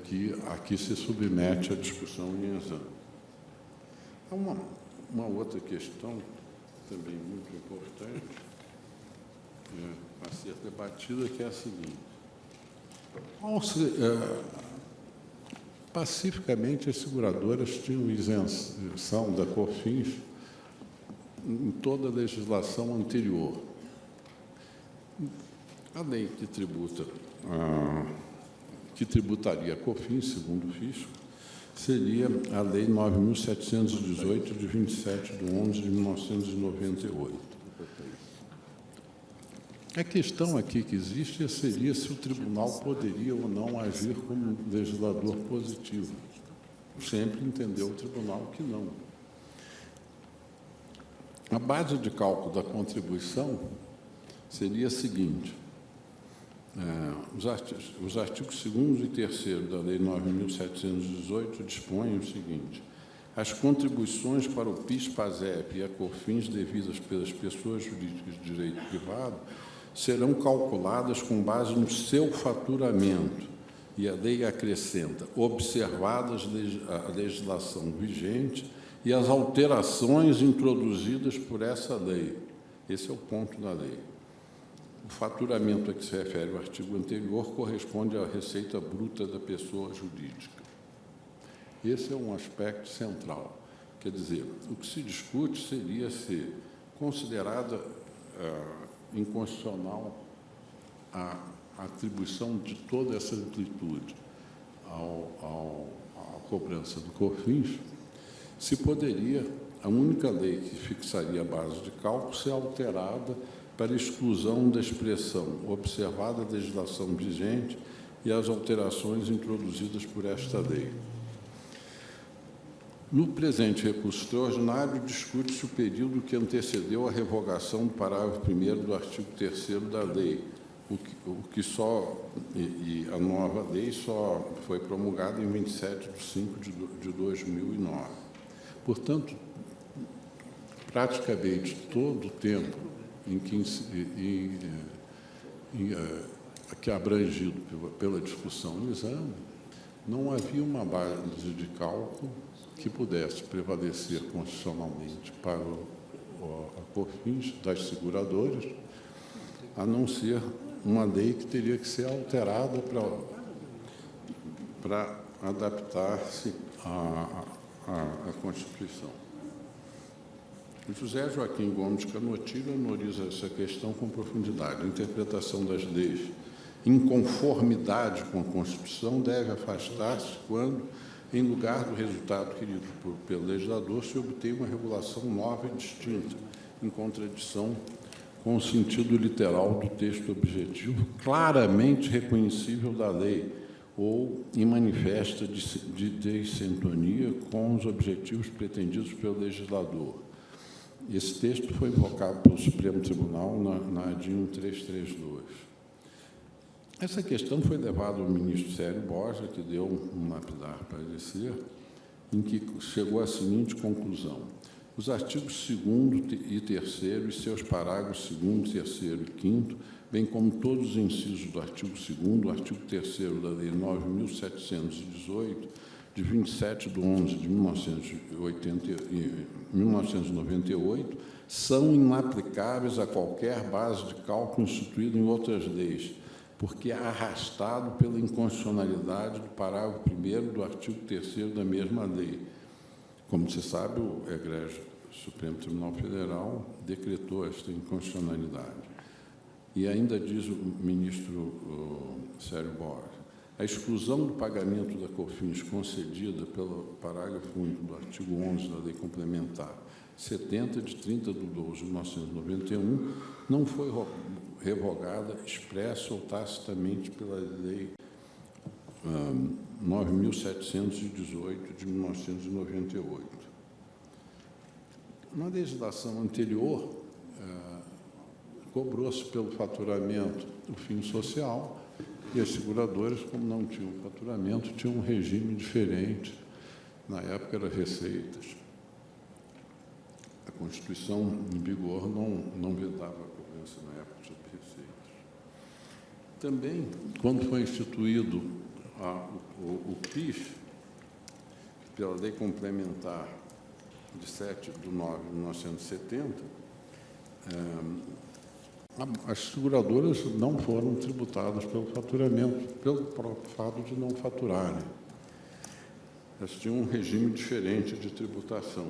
que aqui se submete à discussão em exame. Há uma outra questão, também muito importante, a ser debatida, que é a seguinte. Pacificamente, as seguradoras tinham isenção da COFINS em toda a legislação anterior. A lei que tributaria a COFINS, segundo o fisco, seria a Lei 9.718, de 27 de 11 de 1998. A questão aqui que existe seria se o tribunal poderia ou não agir como legislador positivo. Sempre entendeu o tribunal que não. A base de cálculo da contribuição seria a seguinte. Os artigos 2º e 3º da Lei 9.718 dispõem o seguinte: as contribuições para o PIS, PASEP e a COFINS devidas pelas pessoas jurídicas de direito privado serão calculadas com base no seu faturamento. E a lei acrescenta, observadas a legislação vigente e as alterações introduzidas por essa lei. Esse é o ponto da lei. O faturamento a que se refere o artigo anterior corresponde à receita bruta da pessoa jurídica. Esse é um aspecto central. Quer dizer, o que se discute seria se considerada inconstitucional a atribuição de toda essa amplitude à cobrança do COFINS, se poderia a única lei que fixaria a base de cálculo ser alterada para exclusão da expressão observada a legislação vigente e as alterações introduzidas por esta lei. No presente recurso extraordinário, discute-se o período que antecedeu a revogação do parágrafo 1º do artigo 3º da lei, e a nova lei só foi promulgada em 27 de 5 de 2009. Portanto, praticamente todo o tempo que é abrangido pela discussão no exame, não havia uma base de cálculo que pudesse prevalecer constitucionalmente para a COFINS das seguradoras, a não ser uma lei que teria que ser alterada para adaptar-se à Constituição. José Joaquim Gomes Canotilho analisa essa questão com profundidade. A interpretação das leis em conformidade com a Constituição deve afastar-se quando, em lugar do resultado querido pelo legislador, se obtém uma regulação nova e distinta, em contradição com o sentido literal do texto objetivo, claramente reconhecível da lei, ou em manifesta dissintonia com os objetivos pretendidos pelo legislador. Esse texto foi invocado pelo Supremo Tribunal na ADIM 1332. Essa questão foi levada ao ministro Célio Borja, que deu um lapidar parecer, em que chegou à seguinte conclusão: os artigos 2º e 3º e seus parágrafos 2º, 3º e 5º, bem como todos os incisos do artigo 2º, do artigo 3º da Lei 9.718, de 27 de 11 de 1998, são inaplicáveis a qualquer base de cálculo instituída em outras leis, porque é arrastado pela inconstitucionalidade do parágrafo 1º do artigo 3º da mesma lei. Como se sabe, o egrégio Supremo Tribunal Federal decretou esta inconstitucionalidade. E ainda diz o ministro Célio Borja: a exclusão do pagamento da COFINS concedida pelo parágrafo único do artigo 11 da Lei Complementar 70, de 30 de 12 de 1991, não foi revogada expressa ou tacitamente pela Lei 9.718, de 1998. Na legislação anterior, cobrou-se pelo faturamento o fim social E as seguradoras, como não tinham faturamento, tinham um regime diferente. Na época, eram receitas. A Constituição em vigor não vedava a cobrança na época sobre receitas. Também, quando foi instituído o PIS, pela Lei Complementar de 7 de 9 de 1970, as seguradoras não foram tributadas pelo faturamento, pelo próprio fato de não faturarem. Elas tinham um regime diferente de tributação.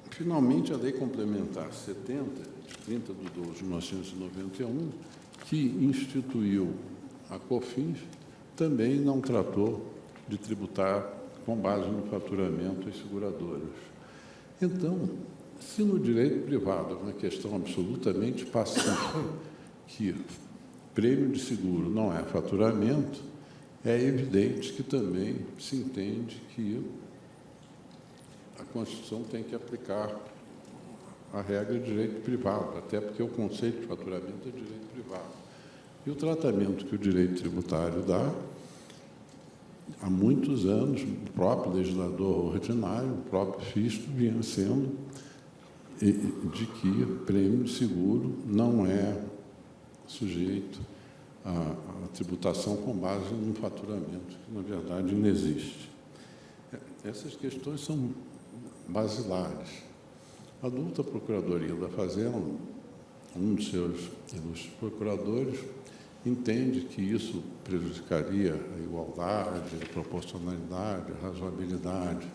Finalmente, a Lei Complementar 70, de 30 de 12 de 1991, que instituiu a COFINS, também não tratou de tributar com base no faturamento as seguradoras. Então, se no direito privado é uma questão absolutamente pacífica, que prêmio de seguro não é faturamento, é evidente que também se entende que a Constituição tem que aplicar a regra de direito privado, até porque o conceito de faturamento é direito privado. E o tratamento que o direito tributário dá, há muitos anos, o próprio legislador ordinário, o próprio fisco, vinha sendo de que prêmio de seguro não é sujeito à tributação com base no faturamento, que, na verdade, não existe. Essas questões são basilares. A adulta Procuradoria da Fazenda, um dos seus ilustres procuradores, entende que isso prejudicaria a igualdade, a proporcionalidade, a razoabilidade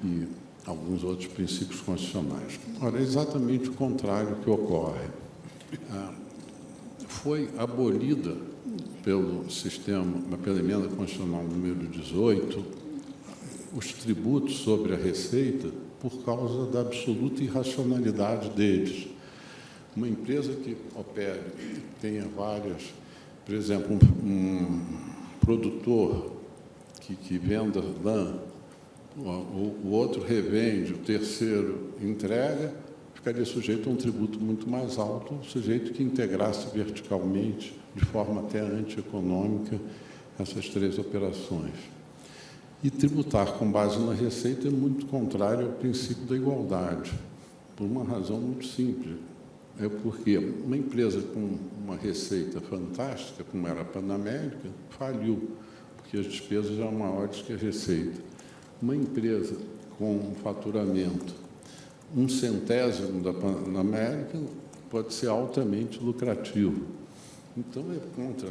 e alguns outros princípios constitucionais. Ora, é exatamente o contrário que ocorre. Foi abolida pelo sistema, pela emenda constitucional número 18, os tributos sobre a receita por causa da absoluta irracionalidade deles. Uma empresa que opere, tenha várias, por exemplo, um produtor que venda lã, o outro revende, o terceiro entrega, ficaria sujeito a um tributo muito mais alto, sujeito que integrasse verticalmente, de forma até antieconômica, essas três operações. E tributar com base na receita é muito contrário ao princípio da igualdade, por uma razão muito simples. É porque uma empresa com uma receita fantástica, como era a Panamérica, faliu, porque as despesas eram maiores que a receita. Uma empresa com um faturamento 1/100 da Panamérica pode ser altamente lucrativo. Então, é contra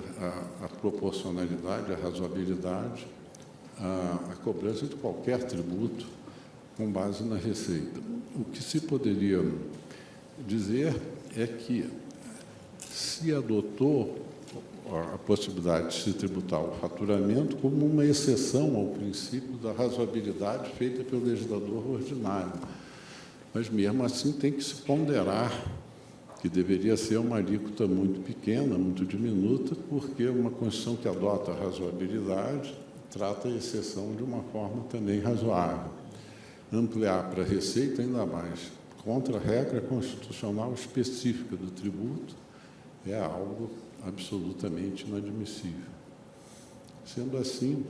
a proporcionalidade, a razoabilidade, a cobrança de qualquer tributo com base na receita. O que se poderia dizer é que se adotou a possibilidade de se tributar o faturamento como uma exceção ao princípio da razoabilidade feita pelo legislador ordinário. Mas, mesmo assim, tem que se ponderar que deveria ser uma alíquota muito pequena, muito diminuta, porque uma Constituição que adota a razoabilidade trata a exceção de uma forma também razoável. Ampliar para a receita ainda mais contra a regra constitucional específica do tributo é algo absolutamente inadmissível. Sendo assim,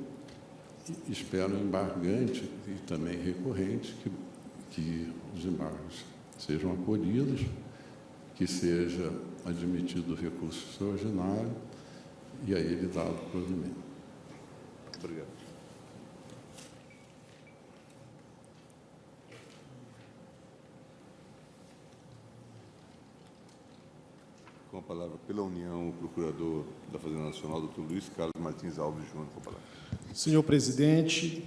espero embargante e também recorrente que os embargos sejam acolhidos, que seja admitido o recurso extraordinário e a ele dado provimento. Obrigado. Com a palavra pela União, o Procurador da Fazenda Nacional, Dr. Luiz Carlos Martins Alves Júnior, com a palavra. Senhor Presidente,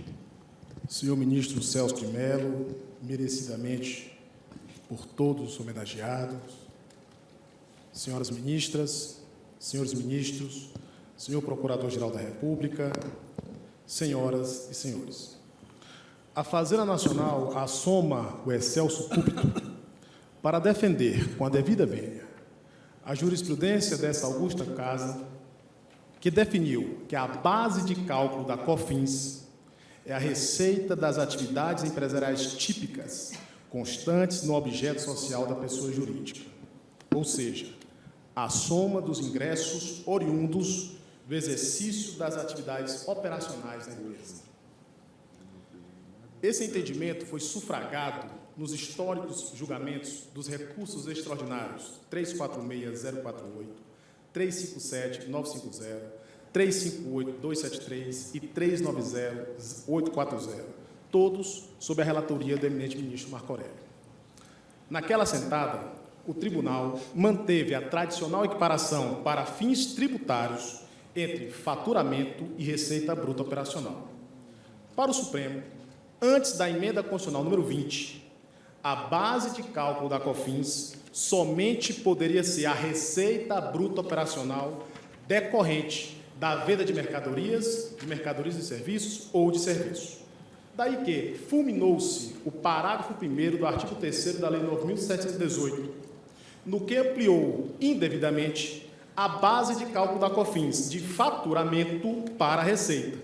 senhor Ministro Celso de Mello, merecidamente por todos os homenageados, senhoras ministras, senhores ministros, senhor Procurador-Geral da República, senhoras e senhores. A Fazenda Nacional assoma o excelso púlpito para defender, com a devida vênia, a jurisprudência dessa augusta Casa, que definiu que a base de cálculo da COFINS é a receita das atividades empresariais típicas, constantes no objeto social da pessoa jurídica, ou seja, a soma dos ingressos oriundos do exercício das atividades operacionais da empresa. Esse entendimento foi sufragado nos históricos julgamentos dos recursos extraordinários 346.048, 357.950, 358.273 e 390.840, todos sob a relatoria do eminente ministro Marco Aurélio. Naquela sentada, o tribunal manteve a tradicional equiparação para fins tributários entre faturamento e receita bruta operacional. Para o Supremo, antes da emenda constitucional número 20, a base de cálculo da COFINS somente poderia ser a receita bruta operacional decorrente da venda de mercadorias e serviços ou de serviços. Daí que fulminou-se o parágrafo 1º do artigo 3º da Lei 9.718, no que ampliou indevidamente a base de cálculo da COFINS de faturamento para receita,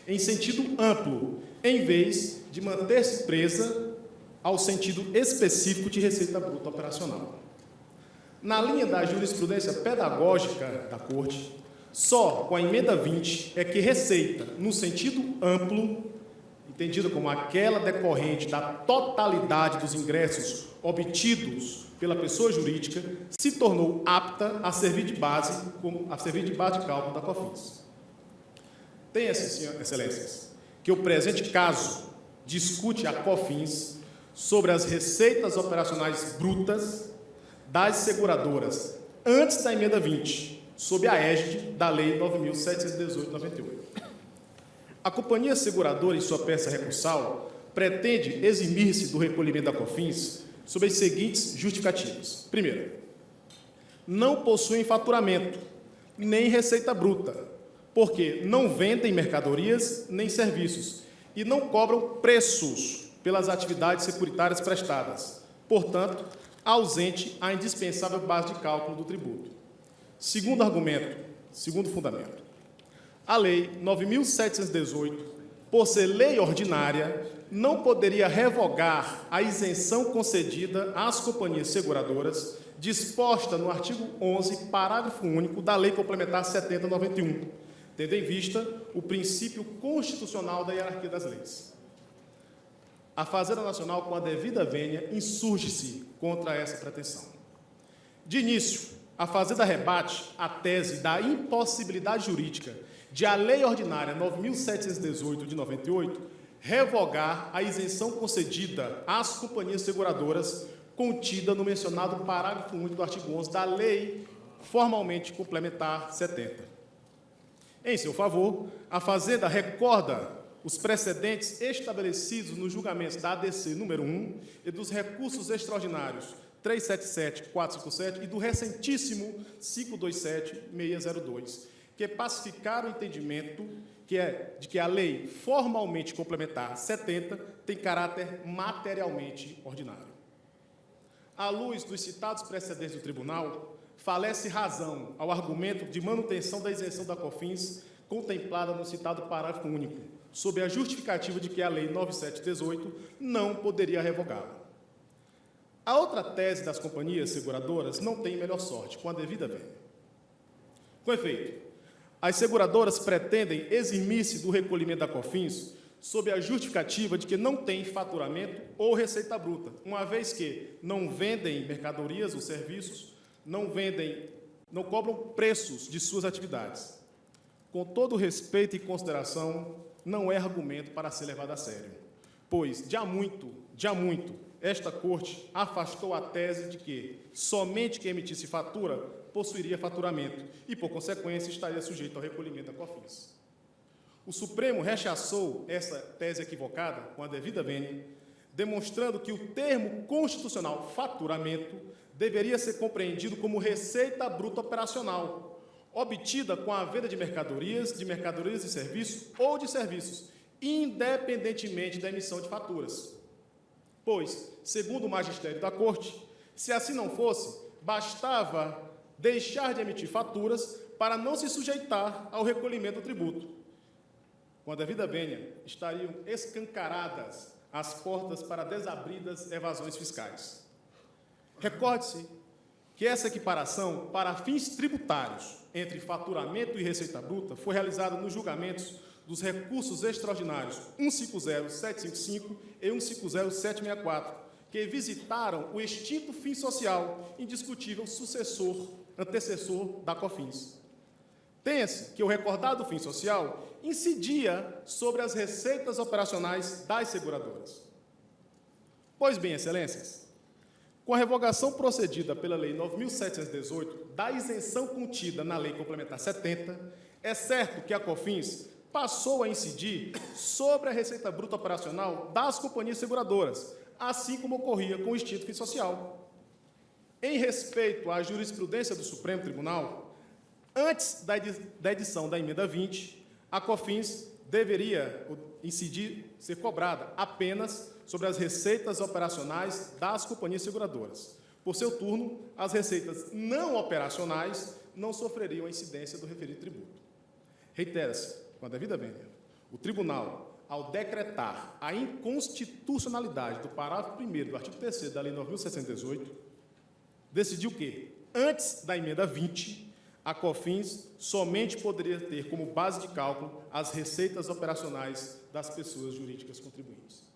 em sentido amplo, em vez de manter-se presa ao sentido específico de receita bruta operacional. Na linha da jurisprudência pedagógica da Corte, só com a emenda 20 é que receita, no sentido amplo, entendida como aquela decorrente da totalidade dos ingressos obtidos pela pessoa jurídica, se tornou apta a servir de base de cálculo da COFINS. Tenha-se, senhor, excelências, que o presente caso discute a COFINS sobre as receitas operacionais brutas das seguradoras antes da emenda 20, sob a égide da Lei 9.718/98. A companhia seguradora, em sua peça recursal, pretende eximir-se do recolhimento da COFINS sob as seguintes justificativas. Primeiro, não possuem faturamento, nem receita bruta, porque não vendem mercadorias nem serviços e não cobram preços pelas atividades securitárias prestadas, portanto, ausente a indispensável base de cálculo do tributo. Segundo fundamento, a Lei 9.718, por ser lei ordinária, não poderia revogar a isenção concedida às companhias seguradoras, disposta no artigo 11, parágrafo único da Lei Complementar 70/91, tendo em vista o princípio constitucional da hierarquia das leis. A Fazenda Nacional, com a devida vênia, insurge-se contra essa pretensão. De início, a Fazenda rebate a tese da impossibilidade jurídica de a Lei Ordinária 9.718 de 98 revogar a isenção concedida às companhias seguradoras contida no mencionado parágrafo único do artigo 11 da Lei formalmente complementar 70. Em seu favor, a Fazenda recorda os precedentes estabelecidos nos julgamentos da ADC número 1 e dos recursos extraordinários 377, 457 e do recentíssimo 527-602, que pacificaram o entendimento de que a lei formalmente complementar 70 tem caráter materialmente ordinário. À luz dos citados precedentes do tribunal, falece razão ao argumento de manutenção da isenção da COFINS contemplada no citado parágrafo único, sob a justificativa de que a Lei 9.718 não poderia revogá-la. A outra tese das companhias seguradoras não tem melhor sorte, com a devida vênia. Com efeito, as seguradoras pretendem eximir-se do recolhimento da COFINS sob a justificativa de que não têm faturamento ou receita bruta, uma vez que não vendem mercadorias ou serviços, não cobram preços de suas atividades. Com todo respeito e consideração, não é argumento para ser levado a sério, pois, de há muito, esta Corte afastou a tese de que somente quem emitisse fatura possuiria faturamento e, por consequência, estaria sujeito ao recolhimento da COFINS. O Supremo rechaçou essa tese equivocada com a devida vênia, demonstrando que o termo constitucional faturamento deveria ser compreendido como receita bruta operacional, obtida com a venda de mercadorias e serviços ou de serviços, independentemente da emissão de faturas. Pois, segundo o magistério da Corte, se assim não fosse, bastava deixar de emitir faturas para não se sujeitar ao recolhimento do tributo. Com a devida vênia, estariam escancaradas as portas para desabridas evasões fiscais. Recorde-se que essa equiparação para fins tributários entre faturamento e receita bruta foi realizada nos julgamentos dos recursos extraordinários 150755 e 150764, que visitaram o extinto fim social, indiscutível antecessor da COFINS. Tenha-se que o recordado fim social incidia sobre as receitas operacionais das seguradoras. Pois bem, excelências, com a revogação procedida pela Lei 9.718 da isenção contida na Lei Complementar 70, é certo que a COFINS passou a incidir sobre a receita bruta operacional das companhias seguradoras, assim como ocorria com o extinto fim social. Em respeito à jurisprudência do Supremo Tribunal, antes da edição da emenda 20, a COFINS deveria ser cobrada apenas sobre as receitas operacionais das companhias seguradoras. Por seu turno, as receitas não operacionais não sofreriam a incidência do referido tributo. Reitera-se, com a devida vênia, o Tribunal, ao decretar a inconstitucionalidade do parágrafo 1º do artigo 3º da Lei 9.618, decidiu que, antes da emenda 20, a COFINS somente poderia ter como base de cálculo as receitas operacionais das pessoas jurídicas contribuintes.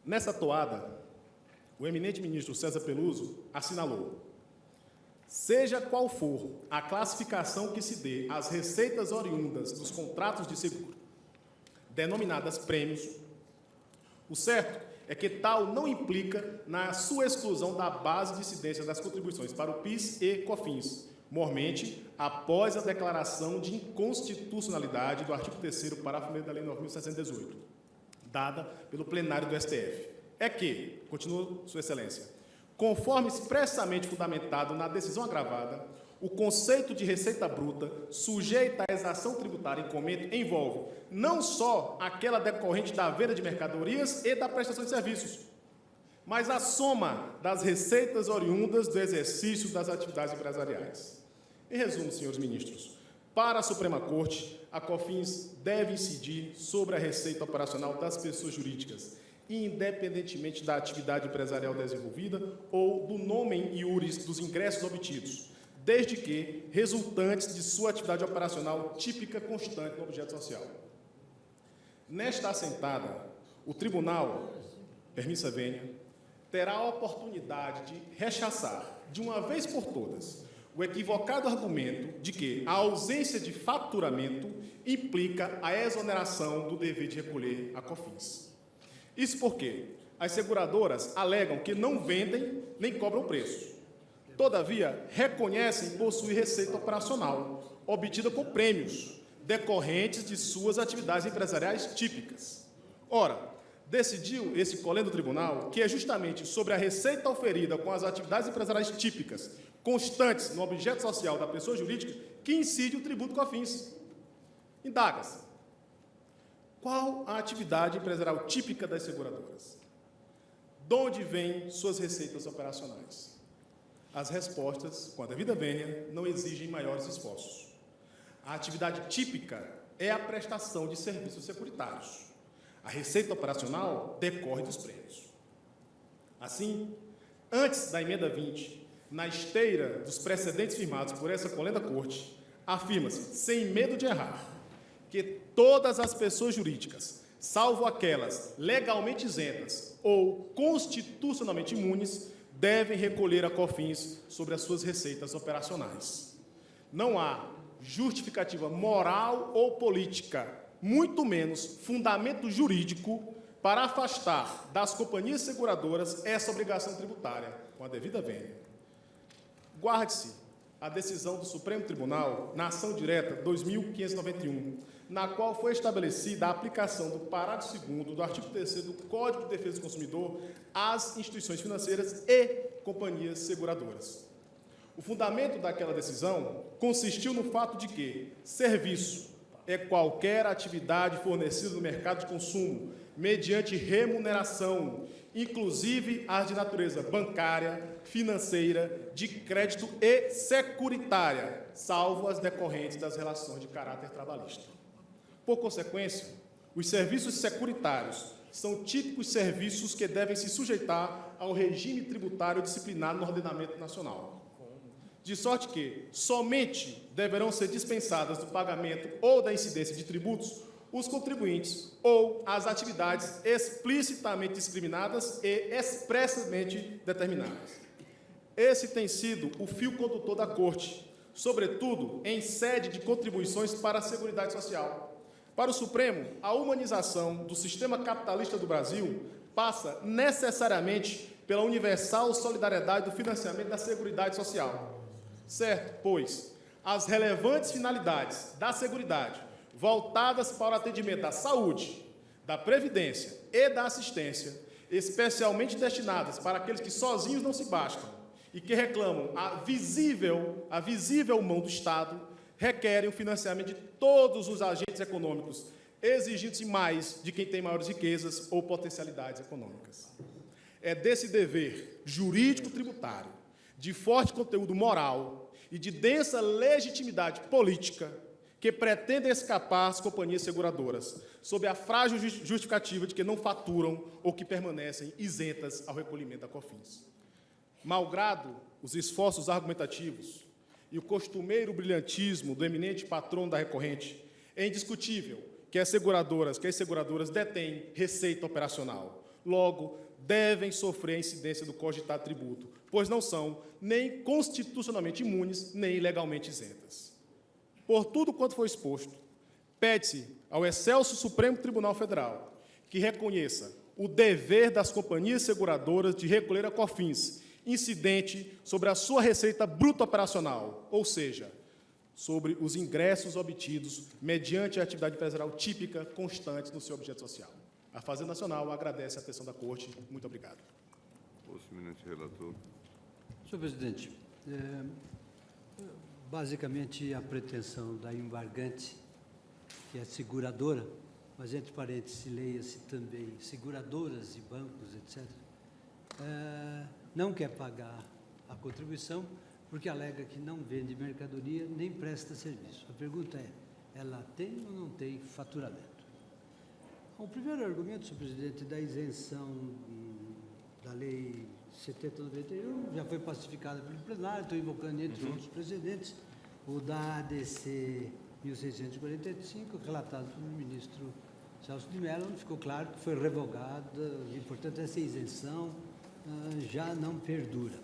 Nessa toada, o eminente ministro César Peluso assinalou: seja qual for a classificação que se dê às receitas oriundas dos contratos de seguro, denominadas prêmios, o certo é que tal não implica na sua exclusão da base de incidência das contribuições para o PIS e COFINS, mormente após a declaração de inconstitucionalidade do artigo 3º, parágrafo 1º da Lei 9.618, dada pelo plenário do STF. É que, continua Sua Excelência, conforme expressamente fundamentado na decisão agravada, o conceito de receita bruta sujeita à exação tributária em comento envolve não só aquela decorrente da venda de mercadorias e da prestação de serviços, mas a soma das receitas oriundas do exercício das atividades empresariais. Em resumo, senhores ministros, para a Suprema Corte, a COFINS deve incidir sobre a receita operacional das pessoas jurídicas, independentemente da atividade empresarial desenvolvida ou do nomen iuris dos ingressos obtidos, desde que resultantes de sua atividade operacional típica constante no objeto social. Nesta assentada, o Tribunal, permissa vênia, terá a oportunidade de rechaçar, de uma vez por todas, o equivocado argumento de que a ausência de faturamento implica a exoneração do dever de recolher a COFINS. Isso porque as seguradoras alegam que não vendem nem cobram preço. Todavia, reconhecem possuir receita operacional, obtida com prêmios, decorrentes de suas atividades empresariais típicas. Ora, decidiu esse colégio do tribunal que é justamente sobre a receita oferida com as atividades empresariais típicas, constantes no objeto social da pessoa jurídica, que incide o tributo COFINS. Indaga-se: qual a atividade empresarial típica das seguradoras? De onde vêm suas receitas operacionais? As respostas, com a devida vênia, não exigem maiores esforços. A atividade típica é a prestação de serviços securitários. A receita operacional decorre dos prêmios. Assim, antes da emenda 20, na esteira dos precedentes firmados por essa colenda Corte, afirma-se, sem medo de errar, que todas as pessoas jurídicas, salvo aquelas legalmente isentas ou constitucionalmente imunes, devem recolher a COFINS sobre as suas receitas operacionais. Não há justificativa moral ou política, muito menos fundamento jurídico, para afastar das companhias seguradoras essa obrigação tributária, com a devida vênia. Guarde-se a decisão do Supremo Tribunal na ação direta 2591, na qual foi estabelecida a aplicação do parágrafo 2º do artigo 3º do Código de Defesa do Consumidor às instituições financeiras e companhias seguradoras. O fundamento daquela decisão consistiu no fato de que serviço é qualquer atividade fornecida no mercado de consumo mediante remuneração, inclusive as de natureza bancária, financeira, de crédito e securitária, salvo as decorrentes das relações de caráter trabalhista. Por consequência, Os serviços securitários são típicos serviços que devem se sujeitar ao regime tributário disciplinado no ordenamento nacional. De sorte que somente deverão ser dispensadas do pagamento ou da incidência de tributos os contribuintes ou as atividades explicitamente discriminadas e expressamente determinadas. Esse tem sido o fio condutor da Corte, sobretudo em sede de contribuições para a Seguridade Social. Para o Supremo, a humanização do sistema capitalista do Brasil passa necessariamente pela universal solidariedade do financiamento da Seguridade Social. Certo, pois, as relevantes finalidades da Seguridade, voltadas para o atendimento da saúde, da previdência e da assistência, especialmente destinadas para aqueles que sozinhos não se bastam e que reclamam a visível mão do Estado, requerem o financiamento de todos os agentes econômicos, exigindo-se mais de quem tem maiores riquezas ou potencialidades econômicas. É desse dever jurídico-tributário, de forte conteúdo moral e de densa legitimidade política, que pretendem escapar as companhias seguradoras, sob a frágil justificativa de que não faturam ou que permanecem isentas ao recolhimento da COFINS. Malgrado os esforços argumentativos e o costumeiro brilhantismo do eminente patrono da recorrente, é indiscutível que as seguradoras detêm receita operacional. Logo, devem sofrer a incidência do cogitado tributo, pois não são nem constitucionalmente imunes, nem legalmente isentas. Por tudo quanto foi exposto, pede-se ao excelso Supremo Tribunal Federal que reconheça o dever das companhias seguradoras de recolher a COFINS, incidente sobre a sua receita bruta operacional, ou seja, sobre os ingressos obtidos mediante a atividade empresarial típica constante no seu objeto social. A Fazenda Nacional agradece a atenção da Corte. Muito obrigado. O eminente relator. Senhor presidente, basicamente a pretensão da embargante, que é seguradora, mas entre parênteses leia-se também seguradoras e bancos, etc., não quer pagar a contribuição porque alega que não vende mercadoria nem presta serviço. A pergunta é, ela tem ou não tem faturamento? O primeiro argumento, senhor presidente, da isenção da Lei 7091 já foi pacificada pelo plenário, estou invocando entre outros precedentes, o da ADC 1645, relatado pelo ministro Celso de Mello, onde ficou claro que foi revogada e, portanto, essa isenção já não perdura.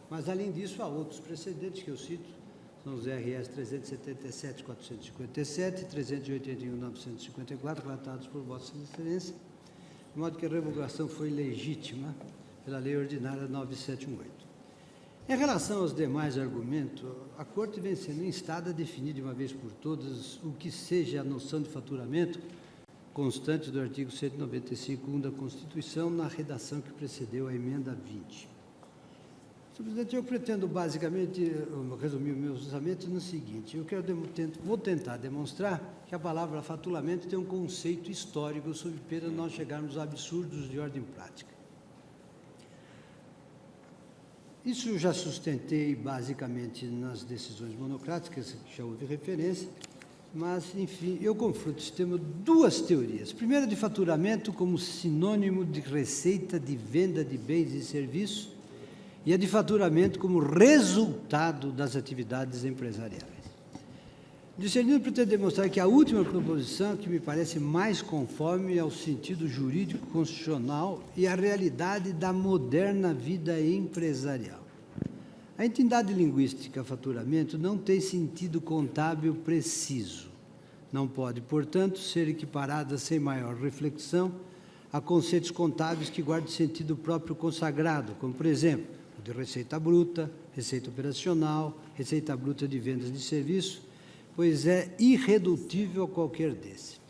Mas, além disso, há outros precedentes que eu cito, são os RS 377.457 e 381.954, relatados por Vossa Excelência, de modo que a revogação foi legítima pela Lei Ordinária 9718. Em relação aos demais argumentos, a Corte vem sendo instada a definir de uma vez por todas o que seja a noção de faturamento constante do artigo 195.1 da Constituição, na redação que precedeu a emenda 20. Senhor presidente, eu pretendo basicamente resumir o meu pensamento no seguinte: vou tentar demonstrar que a palavra faturamento tem um conceito histórico, sob pena de nós chegarmos a absurdos de ordem prática. Isso eu já sustentei basicamente nas decisões monocráticas, que já houve referência, mas, enfim, eu confronto esse tema duas teorias. Primeira, de faturamento como sinônimo de receita de venda de bens e serviços, e a de faturamento como resultado das atividades empresariais. Discernindo, pretendo demonstrar que a última proposição, que me parece mais conforme ao sentido jurídico constitucional e à realidade da moderna vida empresarial. A entidade linguística faturamento não tem sentido contábil preciso. Não pode, portanto, ser equiparada sem maior reflexão a conceitos contábeis que guardam sentido próprio consagrado, como, por exemplo, o de receita bruta, receita operacional, receita bruta de vendas de serviço, pois é irredutível a qualquer desses.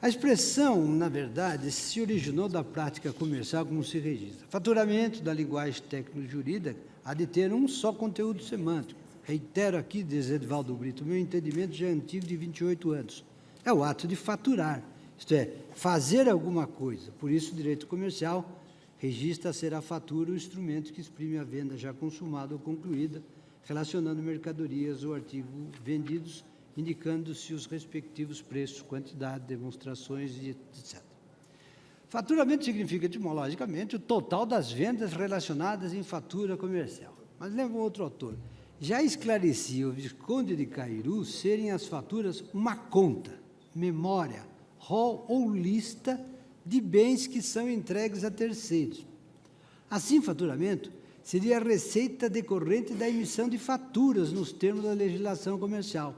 A expressão, na verdade, se originou da prática comercial como se registra. Faturamento, da linguagem técnico-jurídica, há de ter um só conteúdo semântico. Reitero aqui, diz Edivaldo Brito, meu entendimento já é antigo, de 28 anos. É o ato de faturar, isto é, fazer alguma coisa. Por isso, o direito comercial registra ser a fatura o instrumento que exprime a venda já consumada ou concluída, relacionando mercadorias ou artigos vendidos indicando-se os respectivos preços, quantidade, demonstrações, e etc. Faturamento significa, etimologicamente, o total das vendas relacionadas em fatura comercial. Mas lembra um outro autor. Já esclarecia o Visconde de Cairu serem as faturas uma conta, memória, rol ou lista de bens que são entregues a terceiros. Assim, faturamento seria a receita decorrente da emissão de faturas nos termos da legislação comercial,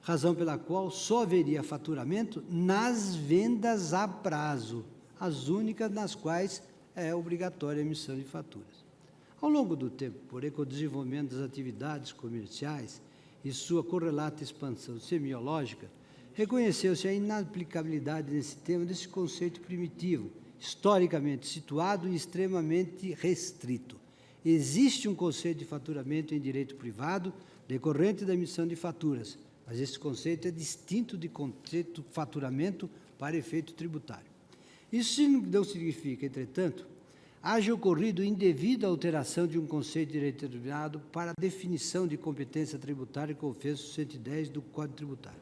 razão pela qual só haveria faturamento nas vendas a prazo, as únicas nas quais é obrigatória a emissão de faturas. Ao longo do tempo, porém, com o desenvolvimento das atividades comerciais e sua correlata expansão semiológica, reconheceu-se a inaplicabilidade nesse tema desse conceito primitivo, historicamente situado e extremamente restrito. Existe um conceito de faturamento em direito privado decorrente da emissão de faturas, mas esse conceito é distinto do conceito de faturamento para efeito tributário. Isso não significa, entretanto, haja ocorrido indevida alteração de um conceito de direito privado para a definição de competência tributária com o ofenso 110 do Código Tributário.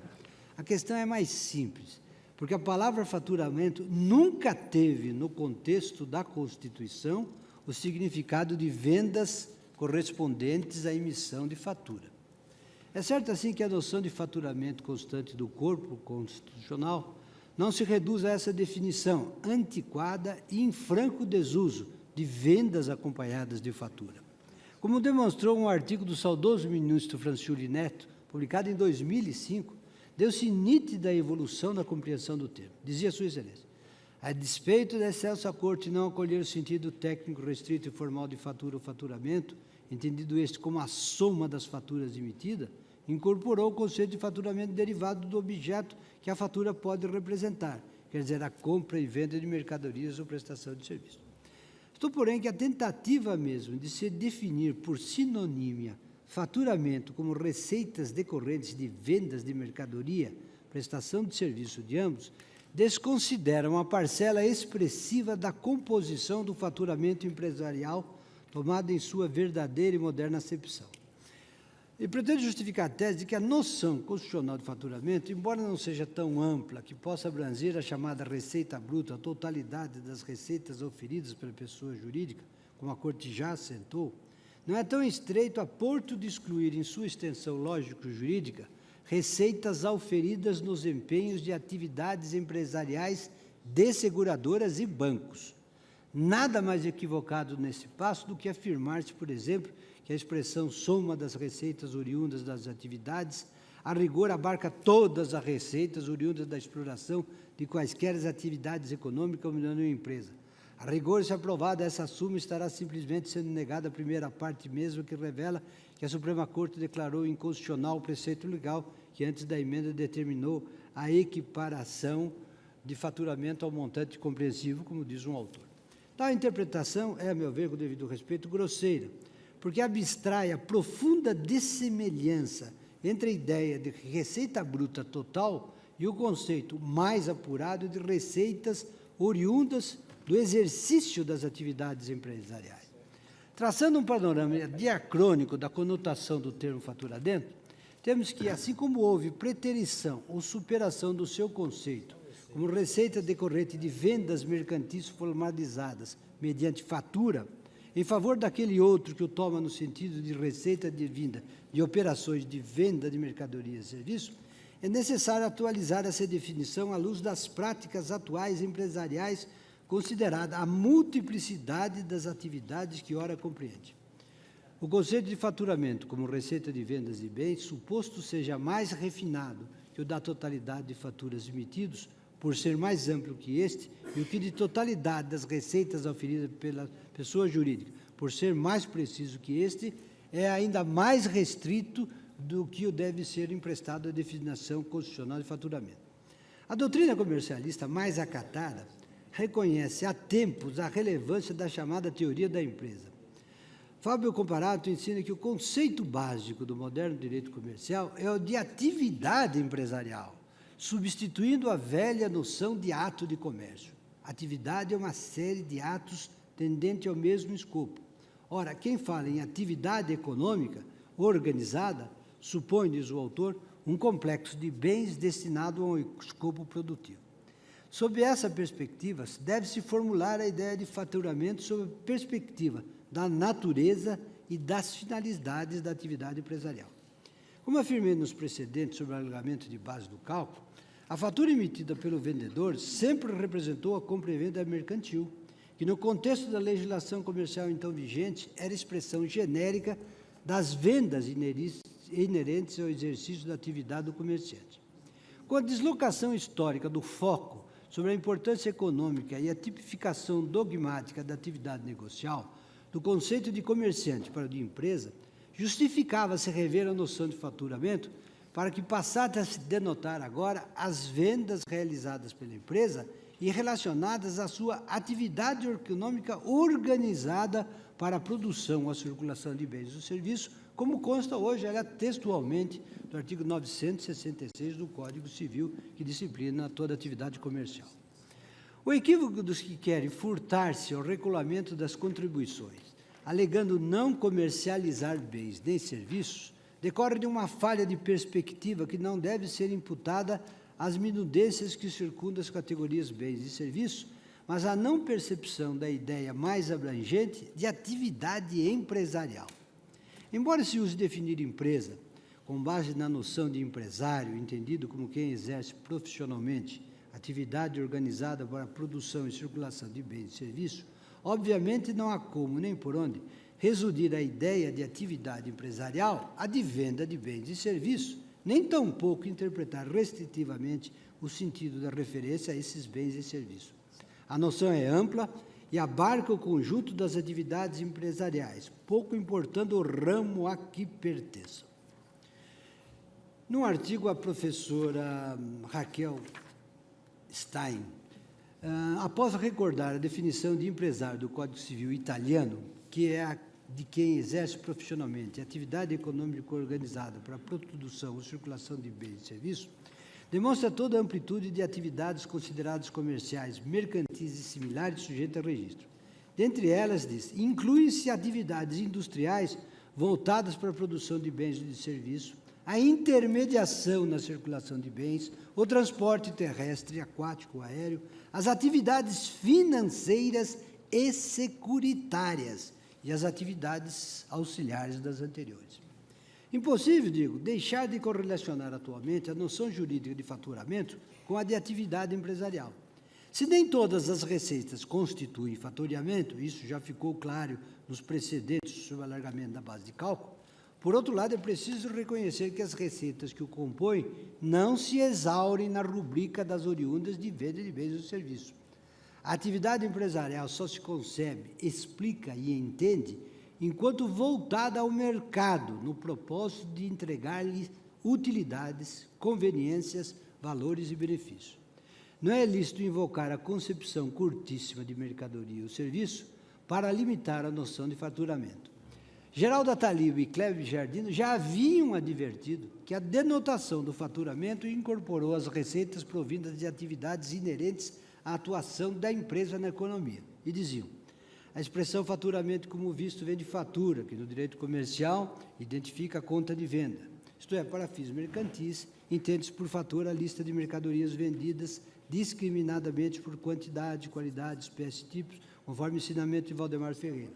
A questão é mais simples, porque a palavra faturamento nunca teve, no contexto da Constituição, o significado de vendas correspondentes à emissão de fatura. É certo, assim, que a noção de faturamento constante do corpo constitucional não se reduz a essa definição antiquada e em franco desuso de vendas acompanhadas de fatura. Como demonstrou um artigo do saudoso ministro Franciuli Neto, publicado em 2005, deu-se nítida evolução na compreensão do termo. Dizia Sua Excelência: a despeito da excelsa Corte não acolher o sentido técnico restrito e formal de fatura ou faturamento, entendido este como a soma das faturas emitidas, incorporou o conceito de faturamento derivado do objeto que a fatura pode representar, quer dizer, a compra e venda de mercadorias ou prestação de serviço. Estou, porém, que a tentativa mesmo de se definir por sinonímia faturamento como receitas decorrentes de vendas de mercadoria, prestação de serviço de ambos, desconsidera uma parcela expressiva da composição do faturamento empresarial tomada em sua verdadeira e moderna acepção. E pretende justificar a tese de que a noção constitucional de faturamento, embora não seja tão ampla que possa abranger a chamada receita bruta, a totalidade das receitas oferidas pela pessoa jurídica, como a Corte já assentou, não é tão estreito a ponto de excluir em sua extensão lógico-jurídica receitas auferidas nos empenhos de atividades empresariais de seguradoras e bancos. Nada mais equivocado nesse passo do que afirmar-se, por exemplo, que a expressão soma das receitas oriundas das atividades, a rigor abarca todas as receitas oriundas da exploração de quaisquer atividades econômicas ou de uma empresa. A rigor, se aprovada essa súmula, estará simplesmente sendo negada a primeira parte mesmo, que revela que a Suprema Corte declarou inconstitucional o preceito legal que antes da emenda determinou a equiparação de faturamento ao montante compreensivo, como diz um autor. Tal interpretação é, a meu ver, com devido respeito, grosseira, porque abstrai a profunda dessemelhança entre a ideia de receita bruta total e o conceito mais apurado de receitas oriundas do exercício das atividades empresariais. Traçando um panorama diacrônico da conotação do termo faturamento, temos que, assim como houve preterição ou superação do seu conceito, como receita decorrente de vendas mercantis formalizadas mediante fatura, em favor daquele outro que o toma no sentido de receita advinda de operações de venda de mercadorias e serviços, é necessário atualizar essa definição à luz das práticas atuais empresariais, considerada a multiplicidade das atividades que ora compreende. O conceito de faturamento como receita de vendas de bens, suposto seja mais refinado que o da totalidade de faturas emitidos, por ser mais amplo que este, e o que de totalidade das receitas oferidas pela pessoa jurídica, por ser mais preciso que este, é ainda mais restrito do que o deve ser emprestado à definição constitucional de faturamento. A doutrina comercialista mais acatada reconhece há tempos a relevância da chamada teoria da empresa. Fábio Comparato ensina que o conceito básico do moderno direito comercial é o de atividade empresarial, substituindo a velha noção de ato de comércio. Atividade é uma série de atos tendente ao mesmo escopo. Ora, quem fala em atividade econômica organizada, supõe, diz o autor, um complexo de bens destinado a um escopo produtivo. Sob essa perspectiva, deve-se formular a ideia de faturamento sob a perspectiva da natureza e das finalidades da atividade empresarial. Como afirmei nos precedentes sobre o alargamento de base do cálculo, a fatura emitida pelo vendedor sempre representou a compra e venda mercantil, que no contexto da legislação comercial então vigente era expressão genérica das vendas inerentes ao exercício da atividade do comerciante. Com a deslocação histórica do foco sobre a importância econômica e a tipificação dogmática da atividade negocial, do conceito de comerciante para o de empresa, justificava-se rever a noção de faturamento para que passasse a se denotar agora as vendas realizadas pela empresa e relacionadas à sua atividade econômica organizada para a produção ou a circulação de bens ou serviços, como consta hoje textualmente do artigo 966 do Código Civil, que disciplina toda atividade comercial. O equívoco dos que querem furtar-se ao regulamento das contribuições, alegando não comercializar bens nem serviços, decorre de uma falha de perspectiva que não deve ser imputada às minudências que circundam as categorias bens e serviços, mas à não percepção da ideia mais abrangente de atividade empresarial. Embora se use definir empresa com base na noção de empresário, entendido como quem exerce profissionalmente atividade organizada para a produção e circulação de bens e serviços, obviamente não há como nem por onde resumir a ideia de atividade empresarial à de venda de bens e serviços, nem tampouco interpretar restritivamente o sentido da referência a esses bens e serviços. A noção é ampla e abarca o conjunto das atividades empresariais, pouco importando o ramo a que pertençam. No artigo, a professora Raquel Stein, após recordar a definição de empresário do Código Civil italiano, que é a de quem exerce profissionalmente atividade econômica organizada para a produção ou circulação de bens e serviços, demonstra toda a amplitude de atividades consideradas comerciais, mercantis e similares sujeitas a registro. Dentre elas, diz, inclui-se atividades industriais voltadas para a produção de bens e de serviços, a intermediação na circulação de bens, o transporte terrestre, aquático, aéreo, as atividades financeiras e securitárias e as atividades auxiliares das anteriores. Impossível, digo, deixar de correlacionar atualmente a noção jurídica de faturamento com a de atividade empresarial. Se nem todas as receitas constituem faturamento, isso já ficou claro nos precedentes sobre o alargamento da base de cálculo, por outro lado, é preciso reconhecer que as receitas que o compõem não se exaurem na rubrica das oriundas de venda de bens ou serviços. A atividade empresarial só se concebe, explica e entende enquanto voltada ao mercado, no propósito de entregar-lhe utilidades, conveniências, valores e benefícios. Não é lícito invocar a concepção curtíssima de mercadoria ou serviço para limitar a noção de faturamento. Geraldo Atalio e Cléber Jardino já haviam advertido que a denotação do faturamento incorporou as receitas provindas de atividades inerentes à atuação da empresa na economia. E diziam, a expressão faturamento, como visto, vem de fatura, que no direito comercial identifica a conta de venda. Isto é, para fins mercantis, entende-se por fatura a lista de mercadorias vendidas discriminadamente por quantidade, qualidade, espécie e tipos, conforme o ensinamento de Valdemar Ferreira.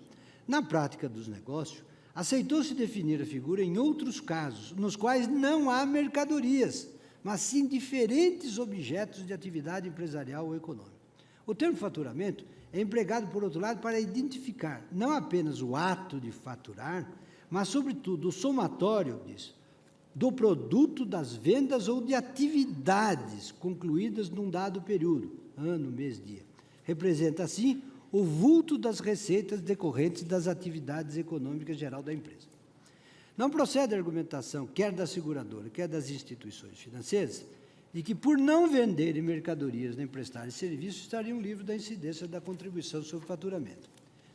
Na prática dos negócios, aceitou-se definir a figura em outros casos, nos quais não há mercadorias, mas sim diferentes objetos de atividade empresarial ou econômica. O termo faturamento é empregado, por outro lado, para identificar não apenas o ato de faturar, mas, sobretudo, o somatório disso, do produto das vendas ou de atividades concluídas num dado período, ano, mês, dia. Representa, assim, o vulto das receitas decorrentes das atividades econômicas geral da empresa. Não procede a argumentação, quer da seguradora, quer das instituições financeiras, de que, por não venderem mercadorias nem prestarem serviços, estariam livres da incidência da contribuição sobre o faturamento.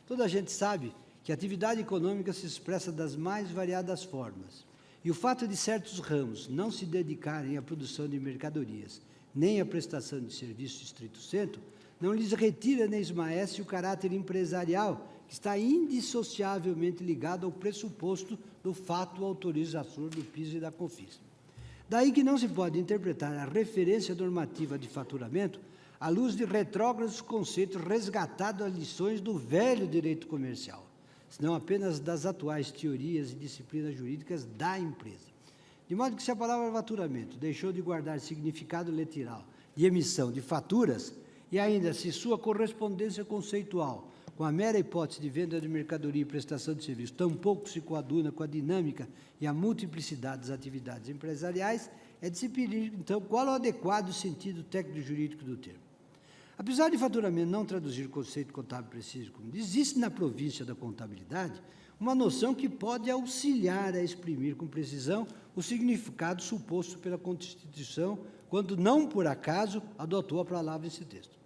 Toda a gente sabe que a atividade econômica se expressa das mais variadas formas, e o fato de certos ramos não se dedicarem à produção de mercadorias, nem à prestação de serviços estrito sensu, não lhes retira nem esmaece o caráter empresarial, que está indissociavelmente ligado ao pressuposto do fato autorizador do PIS e da COFINS. Daí que não se pode interpretar a referência normativa de faturamento à luz de retrógrados conceitos resgatados às lições do velho direito comercial, senão apenas das atuais teorias e disciplinas jurídicas da empresa. De modo que, se a palavra faturamento deixou de guardar significado literal de emissão de faturas, e ainda se sua correspondência conceitual com a mera hipótese de venda de mercadoria e prestação de serviço tampouco se coaduna com a dinâmica e a multiplicidade das atividades empresariais, é de se pedir, então, qual é o adequado sentido técnico-jurídico do termo. Apesar de faturamento não traduzir o conceito contábil preciso, como diz, existe na província da contabilidade uma noção que pode auxiliar a exprimir com precisão o significado suposto pela Constituição, quando não por acaso adotou a palavra nesse texto.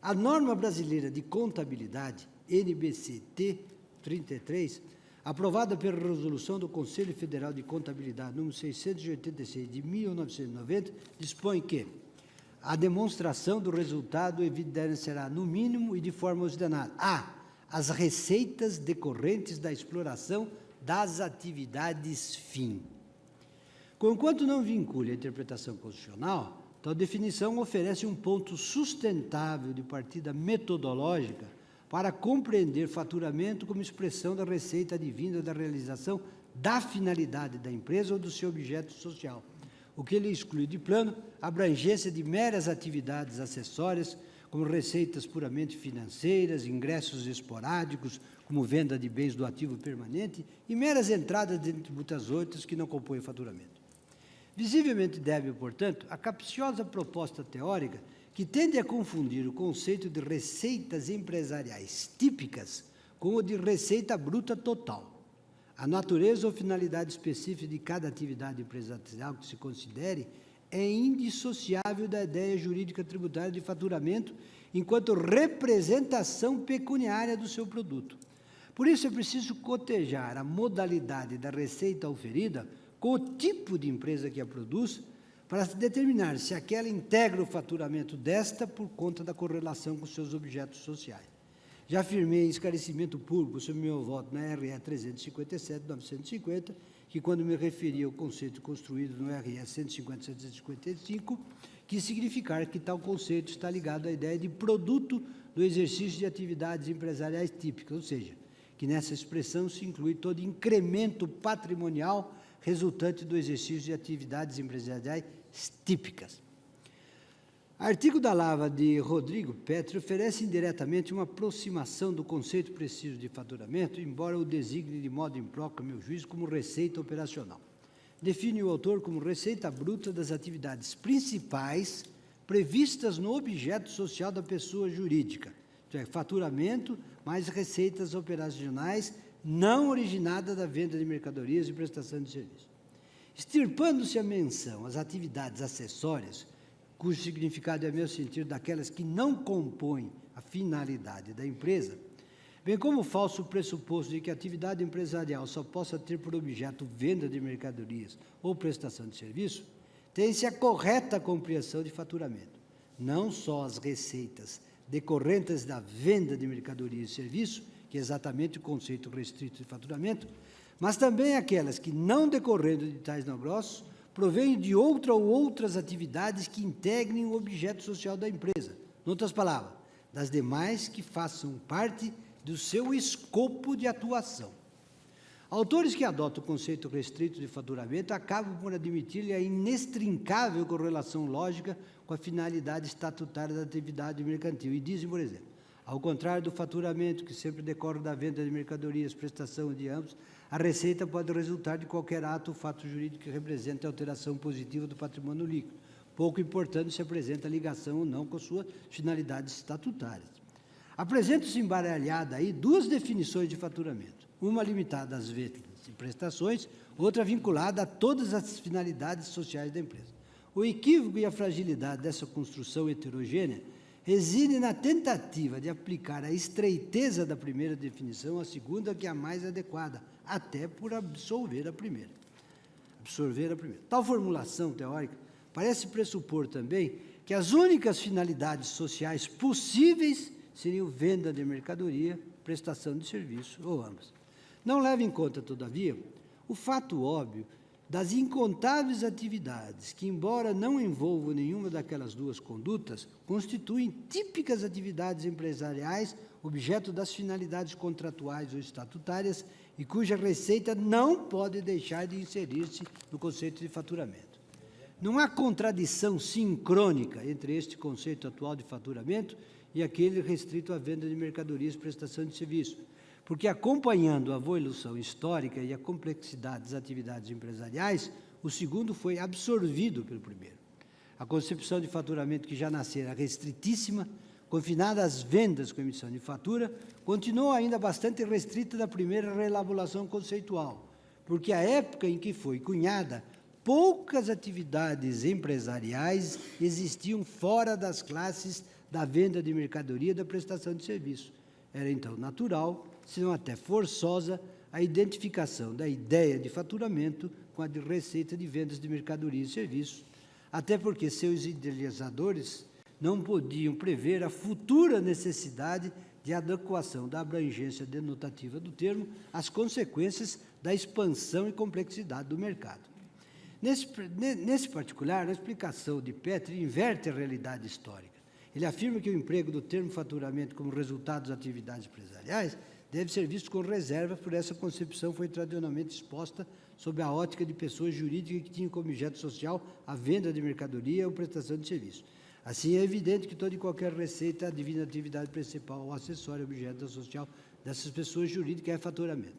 A norma brasileira de contabilidade, NBC-T 33, aprovada pela resolução do Conselho Federal de Contabilidade número 686 de 1990, dispõe que a demonstração do resultado evidenciará, no mínimo e de forma ordenada, as receitas decorrentes da exploração das atividades fim. Conquanto não vincule a interpretação constitucional, tal definição oferece um ponto sustentável de partida metodológica para compreender faturamento como expressão da receita advinda da realização da finalidade da empresa ou do seu objeto social, o que lhe exclui de plano a abrangência de meras atividades acessórias, como receitas puramente financeiras, ingressos esporádicos, como venda de bens do ativo permanente, e meras entradas de tributas outras que não compõem o faturamento. Visivelmente débil, portanto, a capciosa proposta teórica que tende a confundir o conceito de receitas empresariais típicas com o de receita bruta total. A natureza ou finalidade específica de cada atividade empresarial que se considere é indissociável da ideia jurídica tributária de faturamento enquanto representação pecuniária do seu produto. Por isso, é preciso cotejar a modalidade da receita oferida com o tipo de empresa que a produz, para determinar se aquela integra o faturamento desta por conta da correlação com seus objetos sociais. Já afirmei em esclarecimento público sobre meu voto na RE 357/950, que quando me referi ao conceito construído no RE 150/755, que significar que tal conceito está ligado à ideia de produto do exercício de atividades empresariais típicas, ou seja, que nessa expressão se inclui todo incremento patrimonial resultante do exercício de atividades empresariais típicas. Artigo da Lava de Rodrigo Petri oferece indiretamente uma aproximação do conceito preciso de faturamento, embora o designe de modo impróprio, a meu juízo, como receita operacional. Define o autor como receita bruta das atividades principais previstas no objeto social da pessoa jurídica, isto é, faturamento mais receitas operacionais não originada da venda de mercadorias e prestação de serviço. Extirpando-se a menção às atividades acessórias, cujo significado é, a meu sentido, daquelas que não compõem a finalidade da empresa, bem como o falso pressuposto de que a atividade empresarial só possa ter por objeto venda de mercadorias ou prestação de serviço, tem-se a correta compreensão de faturamento. Não só as receitas decorrentes da venda de mercadorias e serviços, que é exatamente o conceito restrito de faturamento, mas também aquelas que, não decorrendo de tais negócios, provêm de outra ou outras atividades que integrem o objeto social da empresa. Em outras palavras, das demais que façam parte do seu escopo de atuação. Autores que adotam o conceito restrito de faturamento acabam por admitir-lhe a inextrincável correlação lógica com a finalidade estatutária da atividade mercantil e dizem, por exemplo, ao contrário do faturamento, que sempre decorre da venda de mercadorias, prestação de ambos, a receita pode resultar de qualquer ato ou fato jurídico que represente a alteração positiva do patrimônio líquido, pouco importando se apresenta ligação ou não com suas finalidades estatutárias. Apresenta-se embaralhada aí duas definições de faturamento, uma limitada às vendas e prestações, outra vinculada a todas as finalidades sociais da empresa. O equívoco e a fragilidade dessa construção heterogênea reside na tentativa de aplicar a estreiteza da primeira definição à segunda, que é a mais adequada, até por absorver a primeira. Tal formulação teórica parece pressupor também que as únicas finalidades sociais possíveis seriam venda de mercadoria, prestação de serviço ou ambas. Não leva em conta, todavia, o fato óbvio das incontáveis atividades que, embora não envolvam nenhuma daquelas duas condutas, constituem típicas atividades empresariais, objeto das finalidades contratuais ou estatutárias e cuja receita não pode deixar de inserir-se no conceito de faturamento. Não há contradição sincrônica entre este conceito atual de faturamento e aquele restrito à venda de mercadorias e prestação de serviço, porque, acompanhando a evolução histórica e a complexidade das atividades empresariais, o segundo foi absorvido pelo primeiro. A concepção de faturamento, que já nascera restritíssima, confinada às vendas com emissão de fatura, continuou ainda bastante restrita da primeira reelaboração conceitual, porque a época em que foi cunhada, poucas atividades empresariais existiam fora das classes da venda de mercadoria e da prestação de serviço. Era, então, natural, se não até forçosa, a identificação da ideia de faturamento com a de receita de vendas de mercadorias e serviços, até porque seus idealizadores não podiam prever a futura necessidade de adequação da abrangência denotativa do termo às consequências da expansão e complexidade do mercado. Nesse particular, a explicação de Petri inverte a realidade histórica. Ele afirma que o emprego do termo faturamento como resultado das atividades empresariais deve ser visto com reserva, por essa concepção foi tradicionalmente exposta sob a ótica de pessoas jurídicas que tinham como objeto social a venda de mercadoria ou prestação de serviço. Assim, é evidente que toda e qualquer receita advém da atividade principal ou acessória objeto social dessas pessoas jurídicas é faturamento.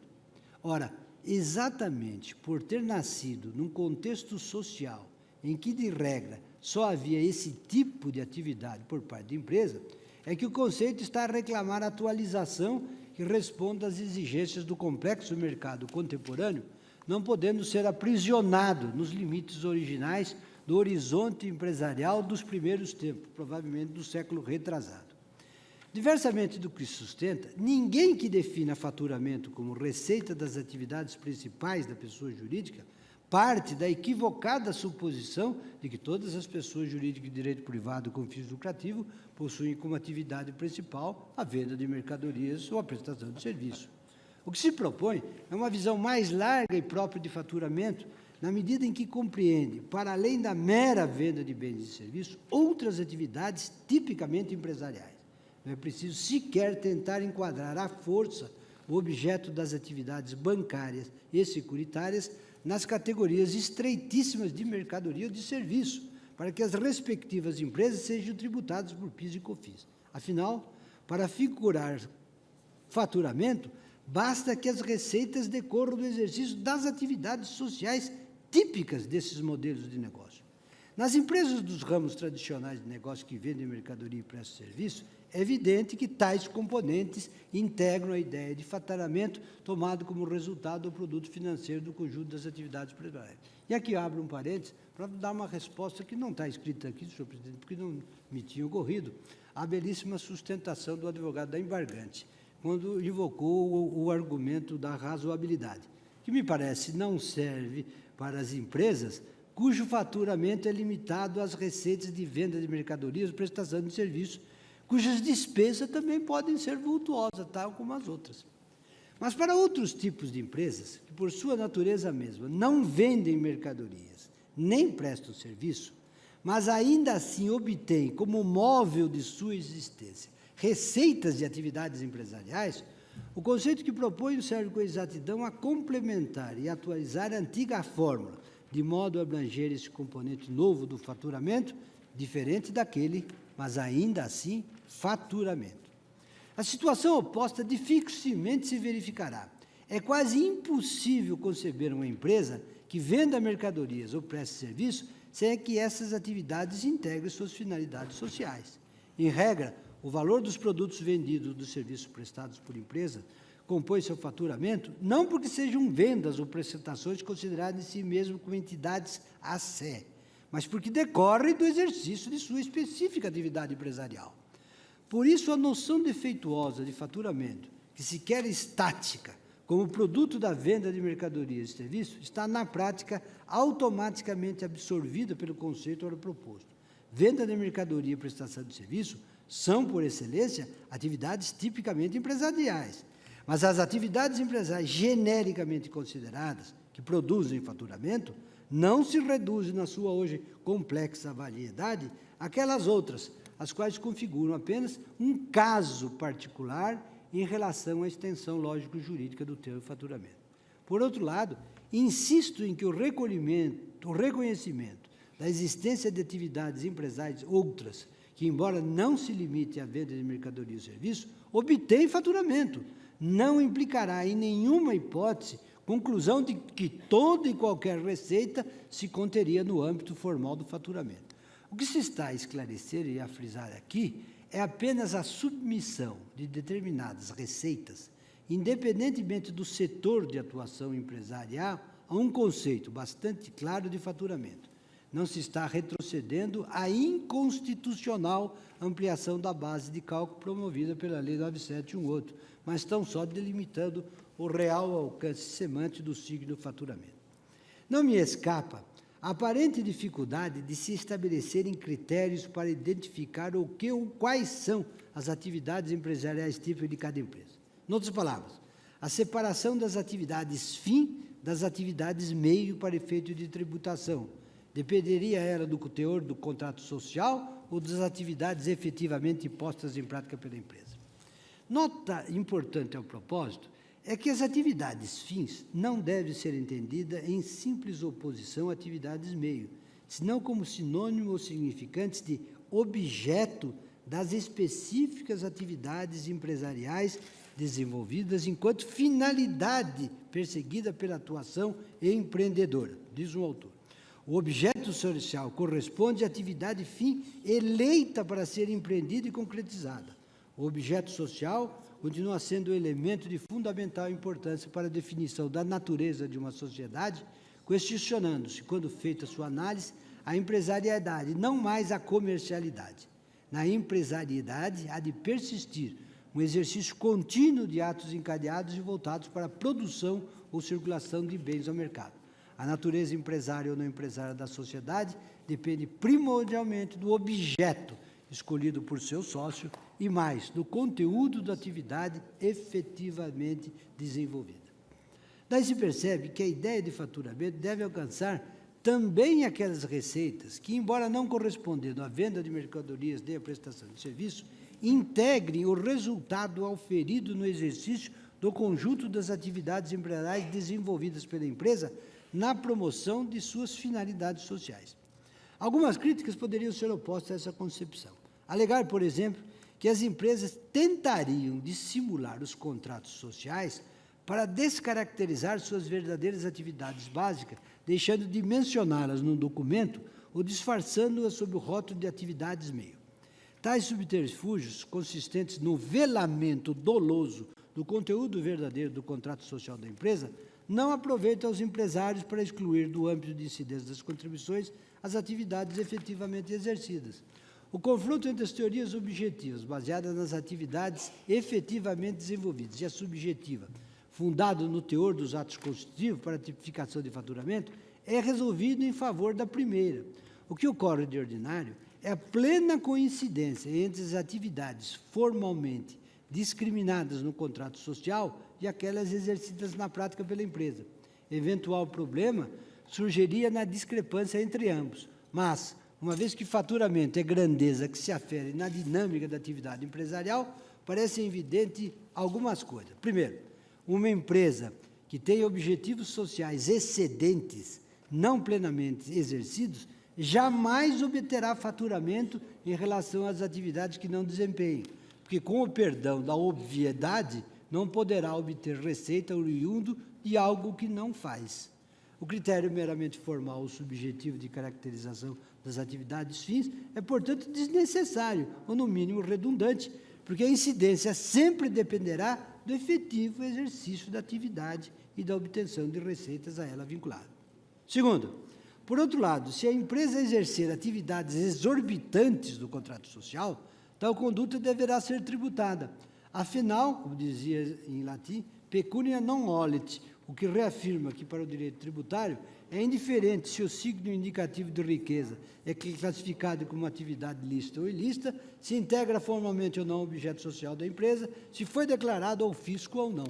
Ora, exatamente por ter nascido num contexto social em que, de regra, só havia esse tipo de atividade por parte da empresa, é que o conceito está a reclamar a atualização que responda às exigências do complexo mercado contemporâneo, não podendo ser aprisionado nos limites originais do horizonte empresarial dos primeiros tempos, provavelmente do século retrasado. Diversamente do que se sustenta, ninguém que defina faturamento como receita das atividades principais da pessoa jurídica parte da equivocada suposição de que todas as pessoas jurídicas de direito privado com fins lucrativos possuem como atividade principal a venda de mercadorias ou a prestação de serviço. O que se propõe é uma visão mais larga e própria de faturamento, na medida em que compreende, para além da mera venda de bens e serviços, outras atividades tipicamente empresariais. Não é preciso sequer tentar enquadrar à força o objeto das atividades bancárias e securitárias nas categorias estreitíssimas de mercadoria ou de serviço, para que as respectivas empresas sejam tributadas por PIS e COFINS. Afinal, para figurar faturamento, basta que as receitas decorram do exercício das atividades sociais típicas desses modelos de negócio. Nas empresas dos ramos tradicionais de negócio que vendem mercadoria e prestam serviço, é evidente que tais componentes integram a ideia de faturamento tomado como resultado do produto financeiro do conjunto das atividades empresariais. E aqui abro um parênteses para dar uma resposta que não está escrita aqui, senhor presidente, porque não me tinha ocorrido, a belíssima sustentação do advogado da embargante, quando invocou o argumento da razoabilidade, que me parece não serve para as empresas cujo faturamento é limitado às receitas de venda de mercadorias, prestação de serviços, cujas despesas também podem ser vultuosas, tal como as outras. Mas para outros tipos de empresas, que por sua natureza mesma não vendem mercadorias, nem prestam serviço, mas ainda assim obtêm como móvel de sua existência receitas de atividades empresariais, o conceito que proponho serve com exatidão a complementar e atualizar a antiga fórmula, de modo a abranger esse componente novo do faturamento, diferente daquele, mas ainda assim, faturamento. A situação oposta dificilmente se verificará. É quase impossível conceber uma empresa que venda mercadorias ou preste serviço sem que essas atividades integrem suas finalidades sociais. Em regra, o valor dos produtos vendidos ou dos serviços prestados por empresa compõe seu faturamento não porque sejam vendas ou prestações consideradas em si mesmo como entidades a sé, mas porque decorrem do exercício de sua específica atividade empresarial. Por isso, a noção defeituosa de faturamento, que se quer estática, como produto da venda de mercadorias e serviços, está, na prática, automaticamente absorvida pelo conceito ora proposto. Venda de mercadoria e prestação de serviço são, por excelência, atividades tipicamente empresariais, mas as atividades empresariais genericamente consideradas, que produzem faturamento, não se reduz na sua hoje complexa variedade àquelas outras, as quais configuram apenas um caso particular em relação à extensão lógico-jurídica do termo faturamento. Por outro lado, insisto em que o reconhecimento da existência de atividades empresariais outras, que, embora não se limite à venda de mercadoria ou serviço, obtém faturamento, não implicará em nenhuma hipótese conclusão de que toda e qualquer receita se conteria no âmbito formal do faturamento. O que se está a esclarecer e a frisar aqui é apenas a submissão de determinadas receitas, independentemente do setor de atuação empresarial, a um conceito bastante claro de faturamento. Não se está retrocedendo à inconstitucional ampliação da base de cálculo promovida pela Lei 9718, mas estão só delimitando o real alcance semântico do signo do faturamento. Não me escapa a aparente dificuldade de se estabelecerem critérios para identificar o que ou quais são as atividades empresariais típicas de cada empresa. Em outras palavras, a separação das atividades fim das atividades meio para efeito de tributação. Dependeria ela do teor do contrato social ou das atividades efetivamente postas em prática pela empresa. Nota importante ao propósito é que as atividades fins não devem ser entendidas em simples oposição a atividades meio, senão como sinônimo ou significantes de objeto das específicas atividades empresariais desenvolvidas enquanto finalidade perseguida pela atuação empreendedora, diz o autor. O objeto social corresponde à atividade fim eleita para ser empreendida e concretizada. O objeto social continua sendo um elemento de fundamental importância para a definição da natureza de uma sociedade, questionando-se, quando feita sua análise, a empresariedade, não mais a comercialidade. Na empresariedade, há de persistir um exercício contínuo de atos encadeados e voltados para a produção ou circulação de bens ao mercado. A natureza empresária ou não empresária da sociedade depende primordialmente do objeto escolhido por seu sócio e mais do conteúdo da atividade efetivamente desenvolvida. Daí se percebe que a ideia de faturamento deve alcançar também aquelas receitas que, embora não correspondendo à venda de mercadorias nem à prestação de serviço, integrem o resultado auferido no exercício do conjunto das atividades empresariais desenvolvidas pela empresa na promoção de suas finalidades sociais. Algumas críticas poderiam ser opostas a essa concepção. Alegar, por exemplo, que as empresas tentariam dissimular os contratos sociais para descaracterizar suas verdadeiras atividades básicas, deixando de mencioná-las no documento ou disfarçando-as sob o rótulo de atividades meio. Tais subterfúgios, consistentes no velamento doloso do conteúdo verdadeiro do contrato social da empresa, não aproveitam aos empresários para excluir do âmbito de incidência das contribuições as atividades efetivamente exercidas. O confronto entre as teorias objetivas, baseadas nas atividades efetivamente desenvolvidas, e a subjetiva, fundado no teor dos atos constitutivos para a tipificação de faturamento, é resolvido em favor da primeira. O que ocorre de ordinário é a plena coincidência entre as atividades formalmente discriminadas no contrato social e aquelas exercidas na prática pela empresa. Eventual problema surgiria na discrepância entre ambos, mas, uma vez que faturamento é grandeza que se afere na dinâmica da atividade empresarial, parecem evidentes algumas coisas. Primeiro, uma empresa que tem objetivos sociais excedentes, não plenamente exercidos, jamais obterá faturamento em relação às atividades que não desempenham, porque, com o perdão da obviedade, não poderá obter receita oriundo de algo que não faz. O critério meramente formal ou subjetivo de caracterização das atividades fins é, portanto, desnecessário, ou no mínimo redundante, porque a incidência sempre dependerá do efetivo exercício da atividade e da obtenção de receitas a ela vinculada. Segundo, por outro lado, se a empresa exercer atividades exorbitantes do contrato social, tal conduta deverá ser tributada. Afinal, como dizia em latim, pecunia non olet, o que reafirma que, para o direito tributário, é indiferente se o signo indicativo de riqueza é classificado como atividade lícita ou ilícita, se integra formalmente ou não o objeto social da empresa, se foi declarado ao fisco ou não,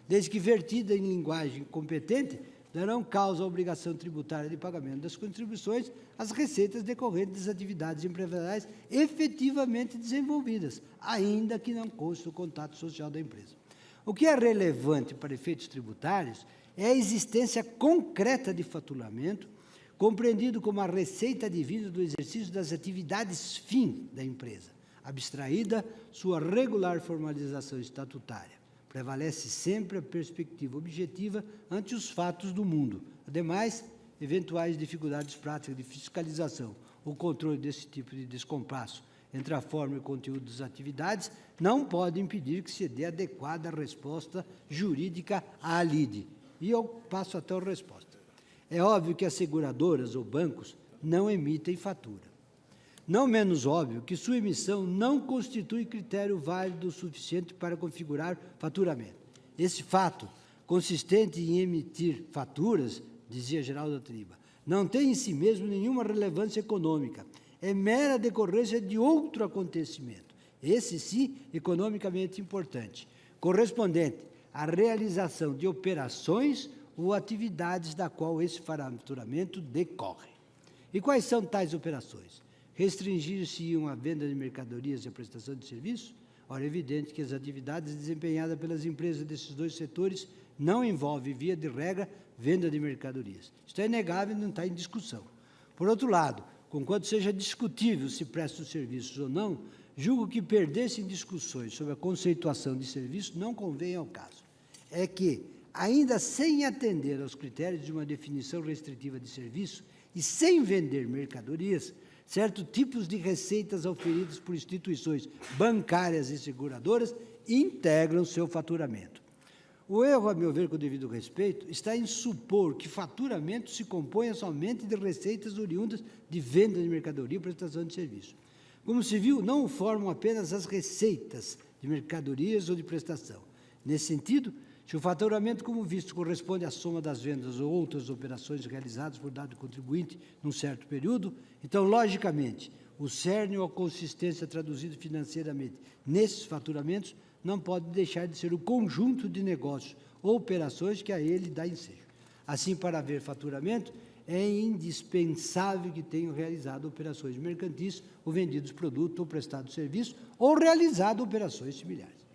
desde que vertida em linguagem competente, darão causa à obrigação tributária de pagamento das contribuições às receitas decorrentes das atividades empresariais efetivamente desenvolvidas, ainda que não conste o contato social da empresa. O que é relevante para efeitos tributários é a existência concreta de faturamento, compreendido como a receita advinda do exercício das atividades fim da empresa, abstraída sua regular formalização estatutária. Prevalece sempre a perspectiva objetiva ante os fatos do mundo. Ademais, eventuais dificuldades práticas de fiscalização ou controle desse tipo de descompasso entre a forma e o conteúdo das atividades não pode impedir que se dê adequada resposta jurídica à lide. E eu passo até a resposta. É óbvio que as seguradoras ou bancos não emitem fatura. Não menos óbvio que sua emissão não constitui critério válido o suficiente para configurar faturamento. Esse fato, consistente em emitir faturas, dizia Geraldo Triba, não tem em si mesmo nenhuma relevância econômica, é mera decorrência de outro acontecimento, esse sim economicamente importante, correspondente à realização de operações ou atividades da qual esse faturamento decorre. E quais são tais operações? Restringir-se-iam a venda de mercadorias e a prestação de serviços? Ora, é evidente que as atividades desempenhadas pelas empresas desses dois setores não envolvem, via de regra, venda de mercadorias. Isto é inegável e não está em discussão. Por outro lado, conquanto seja discutível se prestam serviços ou não, julgo que perder-se em discussões sobre a conceituação de serviço não convém ao caso. É que, ainda sem atender aos critérios de uma definição restritiva de serviço e sem vender mercadorias, certos tipos de receitas auferidas por instituições bancárias e seguradoras integram seu faturamento. O erro, a meu ver, com o devido respeito, está em supor que faturamento se componha somente de receitas oriundas de venda de mercadoria e prestação de serviço. Como se viu, não o formam apenas as receitas de mercadorias ou de prestação. Nesse sentido, se o faturamento, como visto, corresponde à soma das vendas ou outras operações realizadas por dado contribuinte num certo período, então, logicamente, o cerne ou a consistência traduzido financeiramente nesses faturamentos não pode deixar de ser o conjunto de negócios ou operações que a ele dá ensejo. Assim, para haver faturamento, é indispensável que tenham realizado operações mercantis ou vendidos produtos ou prestado serviço ou realizado operações similares.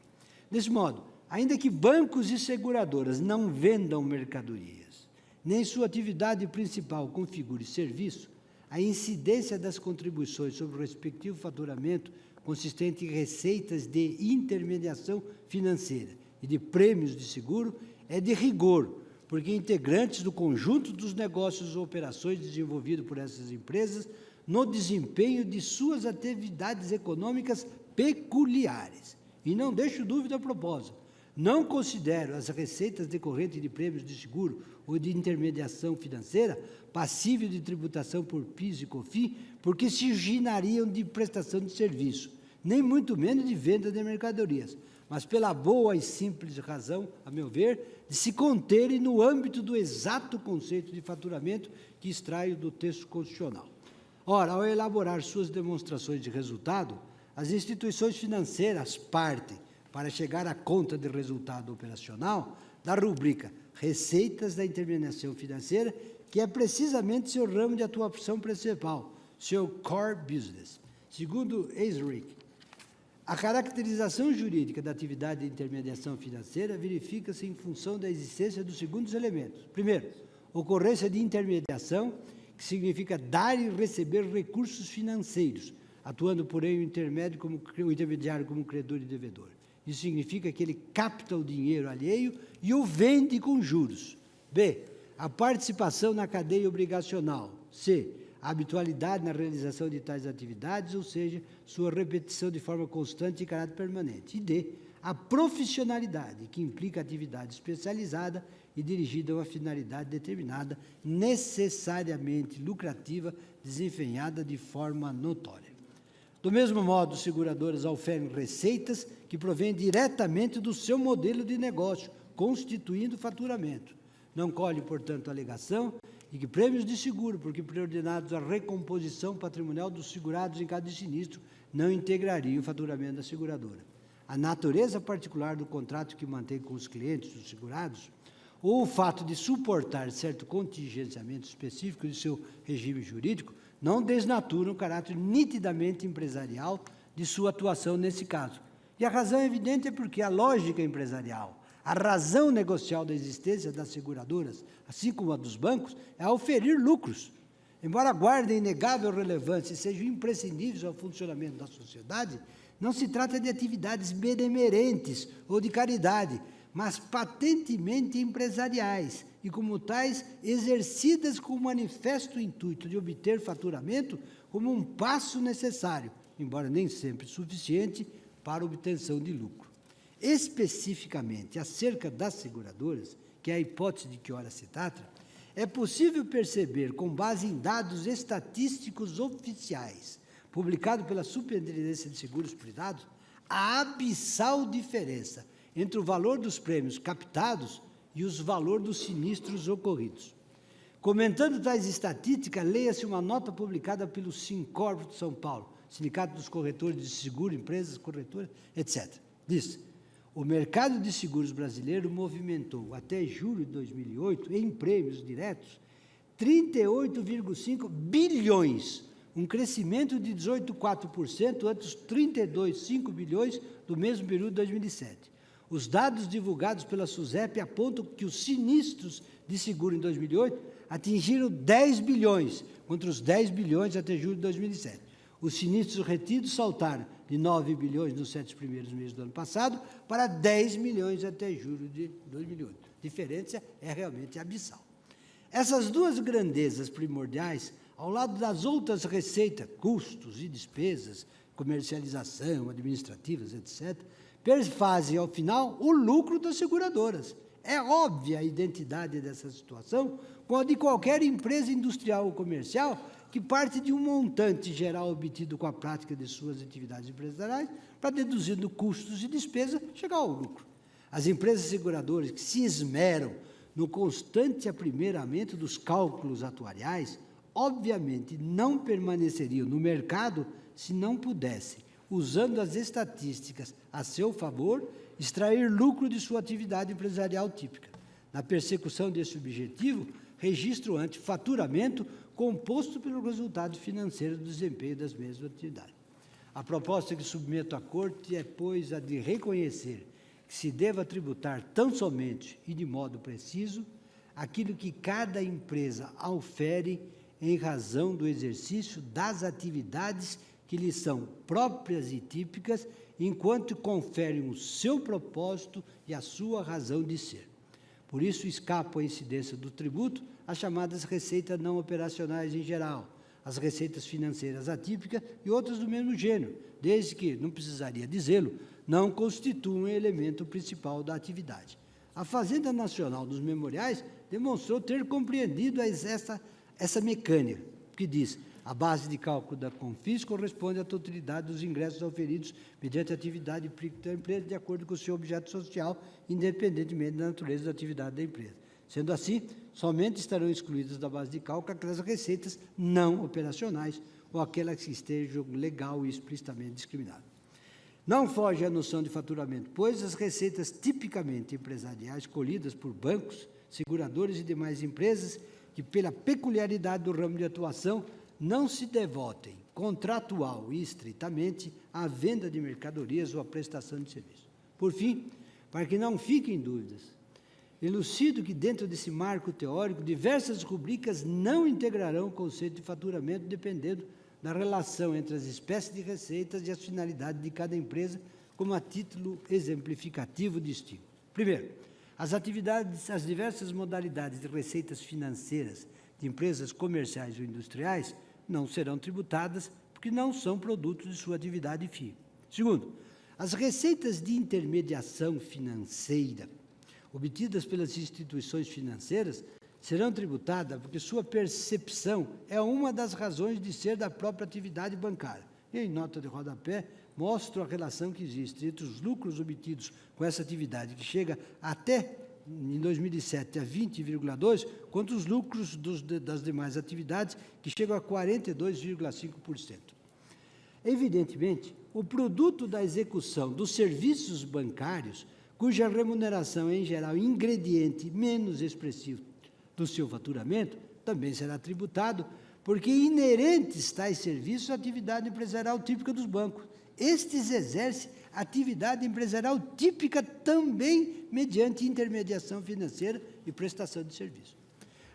Desse modo, ainda que bancos e seguradoras não vendam mercadorias, nem sua atividade principal configure serviço, a incidência das contribuições sobre o respectivo faturamento, consistente em receitas de intermediação financeira e de prêmios de seguro, é de rigor, porque integrantes do conjunto dos negócios ou operações desenvolvidos por essas empresas no desempenho de suas atividades econômicas peculiares. E não deixo dúvida a propósito, não considero as receitas decorrentes de prêmios de seguro ou de intermediação financeira passíveis de tributação por PIS e COFINS, porque se originariam de prestação de serviço, nem muito menos de venda de mercadorias, mas pela boa e simples razão, a meu ver, de se conterem no âmbito do exato conceito de faturamento que extraio do texto constitucional. Ora, ao elaborar suas demonstrações de resultado, as instituições financeiras partem, para chegar à conta de resultado operacional, da rubrica Receitas da Intermediação Financeira, que é precisamente seu ramo de atuação principal, seu core business. Segundo Eisrich, a caracterização jurídica da atividade de intermediação financeira verifica-se em função da existência dos seguintes elementos. Primeiro, ocorrência de intermediação, que significa dar e receber recursos financeiros, atuando, porém, o intermediário como credor e devedor. Isso significa que ele capta o dinheiro alheio e o vende com juros. B, a participação na cadeia obrigacional. C, a habitualidade na realização de tais atividades, ou seja, sua repetição de forma constante e caráter permanente. E D, a profissionalidade, que implica atividade especializada e dirigida a uma finalidade determinada, necessariamente lucrativa, desempenhada de forma notória. Do mesmo modo, seguradoras oferem receitas que provêm diretamente do seu modelo de negócio, constituindo faturamento. Não colhe, portanto, a alegação e que prêmios de seguro, porque preordinados à recomposição patrimonial dos segurados em caso de sinistro, não integrariam o faturamento da seguradora. A natureza particular do contrato que mantém com os clientes, os segurados, ou o fato de suportar certo contingenciamento específico de seu regime jurídico não desnaturam o caráter nitidamente empresarial de sua atuação nesse caso. E a razão evidente é porque a lógica empresarial, a razão negocial da existência das seguradoras, assim como a dos bancos, é oferir lucros. Embora guardem inegável relevância e sejam imprescindíveis ao funcionamento da sociedade, não se trata de atividades benemerentes ou de caridade, mas patentemente empresariais e, como tais, exercidas com o manifesto intuito de obter faturamento como um passo necessário, embora nem sempre suficiente, para a obtenção de lucro. Especificamente, acerca das seguradoras, que é a hipótese de que ora se trata, é possível perceber, com base em dados estatísticos oficiais, publicados pela Superintendência de Seguros Privados, a abissal diferença entre o valor dos prêmios captados e os valores dos sinistros ocorridos. Comentando tais estatísticas, leia-se uma nota publicada pelo Sincorp de São Paulo, Sindicato dos Corretores de Seguro, Empresas, Corretoras, etc. Diz: o mercado de seguros brasileiro movimentou, até julho de 2008, em prêmios diretos, 38,5 bilhões, um crescimento de 18,4% ante os 32,5 bilhões do mesmo período de 2007. Os dados divulgados pela SUSEP apontam que os sinistros de seguro em 2008 atingiram 10 bilhões, contra os 10 bilhões até julho de 2007. Os sinistros retidos saltaram de 9 bilhões nos 7 primeiros meses do ano passado para 10 milhões até julho de 2008. A diferença é realmente abissal. Essas duas grandezas primordiais, ao lado das outras receitas, custos e despesas, comercialização, administrativas, etc., perfazem, ao final, o lucro das seguradoras. É óbvia a identidade dessa situação com a de qualquer empresa industrial ou comercial que parte de um montante geral obtido com a prática de suas atividades empresariais para, deduzindo custos e despesas, chegar ao lucro. As empresas seguradoras que se esmeram no constante aprimoramento dos cálculos atuariais, obviamente não permaneceriam no mercado se não pudessem, usando as estatísticas a seu favor, extrair lucro de sua atividade empresarial típica. Na persecução desse objetivo, registro anti-faturamento composto pelo resultado financeiro do desempenho das mesmas atividades. A proposta que submeto à Corte é, pois, a de reconhecer que se deva tributar tão somente e de modo preciso aquilo que cada empresa aufere em razão do exercício das atividades que lhes são próprias e típicas, enquanto conferem o seu propósito e a sua razão de ser. Por isso, escapam à incidência do tributo as chamadas receitas não operacionais em geral, as receitas financeiras atípicas e outras do mesmo gênero, desde que, não precisaria dizê-lo, não constituam um elemento principal da atividade. A Fazenda Nacional dos Memoriais demonstrou ter compreendido essa mecânica, que diz: a base de cálculo da CONFIS corresponde à totalidade dos ingressos auferidos mediante a atividade da empresa, de acordo com o seu objeto social, independentemente da natureza da atividade da empresa. Sendo assim, somente estarão excluídas da base de cálculo aquelas receitas não operacionais ou aquelas que estejam legal e explicitamente discriminadas. Não foge à noção de faturamento, pois as receitas tipicamente empresariais colhidas por bancos, seguradores e demais empresas que, pela peculiaridade do ramo de atuação, não se devotem contratual e estritamente à venda de mercadorias ou à prestação de serviços. Por fim, para que não fiquem dúvidas, elucido que, dentro desse marco teórico, diversas rubricas não integrarão o conceito de faturamento, dependendo da relação entre as espécies de receitas e as finalidades de cada empresa, como a título exemplificativo distingo. Primeiro, as diversas modalidades de receitas financeiras de empresas comerciais ou industriais não serão tributadas porque não são produtos de sua atividade fim. Segundo, as receitas de intermediação financeira obtidas pelas instituições financeiras serão tributadas porque sua percepção é uma das razões de ser da própria atividade bancária. E, em nota de rodapé, mostro a relação que existe entre os lucros obtidos com essa atividade, que chega até, em 2007, a 20,2%, quanto os lucros das demais atividades, que chegam a 42,5%. Evidentemente, o produto da execução dos serviços bancários cuja remuneração é, em geral, ingrediente menos expressivo do seu faturamento, também será tributado, porque inerentes tais serviços à atividade empresarial típica dos bancos. Estes exercem atividade empresarial típica também mediante intermediação financeira e prestação de serviço.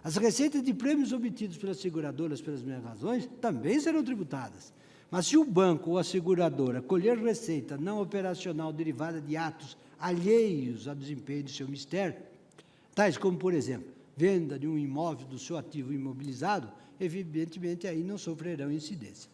As receitas de prêmios obtidos pelas seguradoras pelas mesmas razões também serão tributadas. Mas se o banco ou a seguradora colher receita não operacional derivada de atos alheios ao desempenho de seu mistério, tais como, por exemplo, venda de um imóvel do seu ativo imobilizado, evidentemente aí não sofrerão incidência.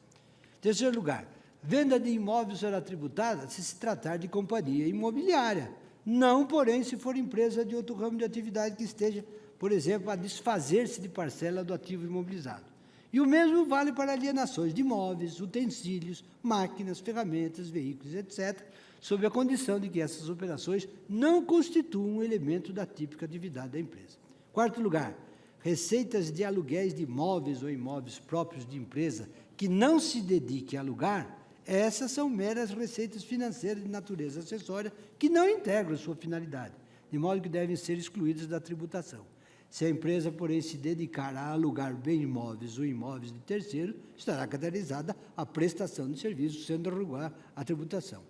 Em terceiro lugar, venda de imóveis será tributada se tratar de companhia imobiliária, não, porém, se for empresa de outro ramo de atividade que esteja, por exemplo, a desfazer-se de parcela do ativo imobilizado. E o mesmo vale para alienações de imóveis, utensílios, máquinas, ferramentas, veículos, etc., sob a condição de que essas operações não constituam um elemento da típica atividade da empresa. Quarto lugar, receitas de aluguéis de imóveis ou imóveis próprios de empresa que não se dedique a alugar, essas são meras receitas financeiras de natureza acessória que não integram sua finalidade, de modo que devem ser excluídas da tributação. Se a empresa, porém, se dedicar a alugar bem imóveis ou imóveis de terceiro, estará caracterizada a prestação de serviços, sendo regular a tributação.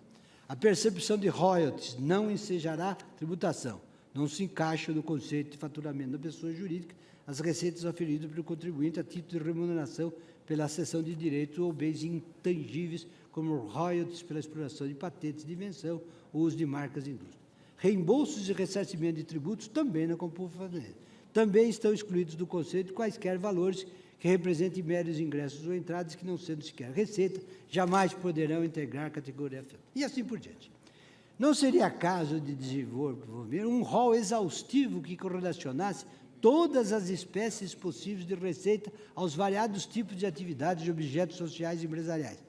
A percepção de royalties não ensejará tributação. Não se encaixa no conceito de faturamento da pessoa jurídica as receitas oferidas pelo contribuinte a título de remuneração pela cessão de direitos ou bens intangíveis, como royalties pela exploração de patentes de invenção ou uso de marcas de indústria. Reembolsos e ressarcimento de tributos também não compõem faturamento. Também estão excluídos do conceito quaisquer valores que representem meros ingressos ou entradas que, não sendo sequer receita, jamais poderão integrar a categoria F. E assim por diante. Não seria caso de desenvolver um rol exaustivo que correlacionasse todas as espécies possíveis de receita aos variados tipos de atividades de objetos sociais e empresariais,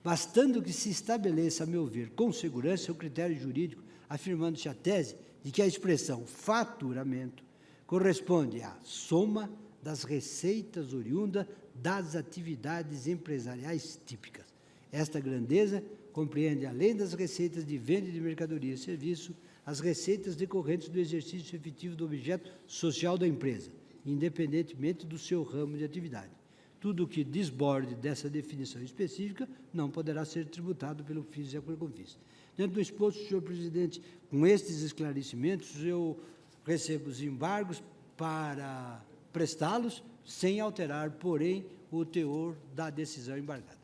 bastando que se estabeleça, a meu ver, com segurança, o critério jurídico, afirmando-se a tese de que a expressão faturamento corresponde à soma das receitas oriundas das atividades empresariais típicas. Esta grandeza compreende, além das receitas de venda de mercadoria e serviço, as receitas decorrentes do exercício efetivo do objeto social da empresa, independentemente do seu ramo de atividade. Tudo o que desborde dessa definição específica não poderá ser tributado pelo FIS e a CONFIS. Dentro do exposto, senhor presidente, com estes esclarecimentos, eu recebo os embargos para prestá-los, sem alterar, porém, o teor da decisão embargada.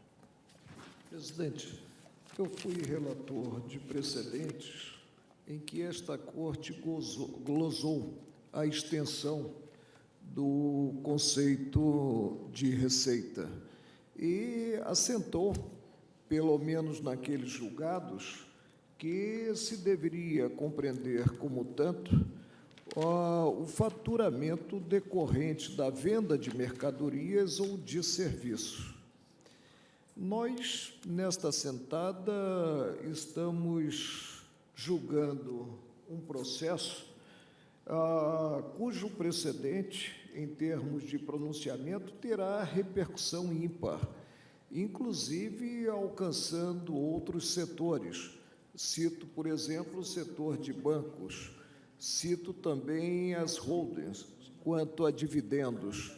Presidente, eu fui relator de precedentes em que esta Corte glosou a extensão do conceito de receita e assentou, pelo menos naqueles julgados, que se deveria compreender como tanto o faturamento decorrente da venda de mercadorias ou de serviços. Nós, nesta assentada, estamos julgando um processo cujo precedente, em termos de pronunciamento, terá repercussão ímpar, inclusive alcançando outros setores. Cito, por exemplo, o setor de bancos, cito também as holdings, quanto a dividendos,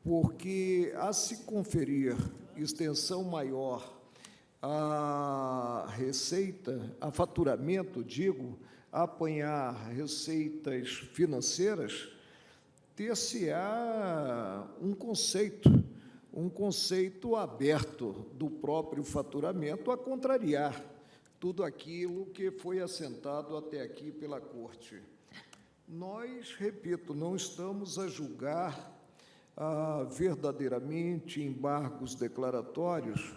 porque, a se conferir extensão maior a receita, a faturamento, digo, a apanhar receitas financeiras, ter-se-á um conceito aberto do próprio faturamento a contrariar tudo aquilo que foi assentado até aqui pela Corte. Nós, repito, não estamos a julgar verdadeiramente embargos declaratórios,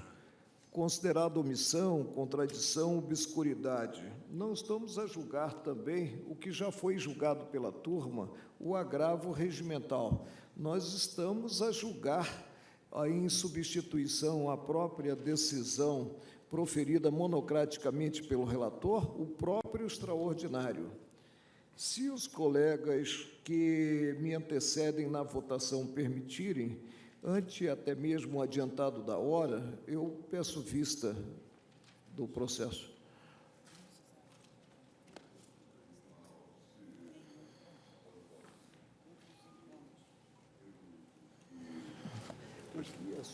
considerado omissão, contradição, obscuridade. Não estamos a julgar também o que já foi julgado pela turma, o agravo regimental. Nós estamos a julgar, em substituição à própria decisão proferida monocraticamente pelo relator, o próprio extraordinário. Se os colegas que me antecedem na votação permitirem, ante até mesmo o adiantado da hora, eu peço vista do processo.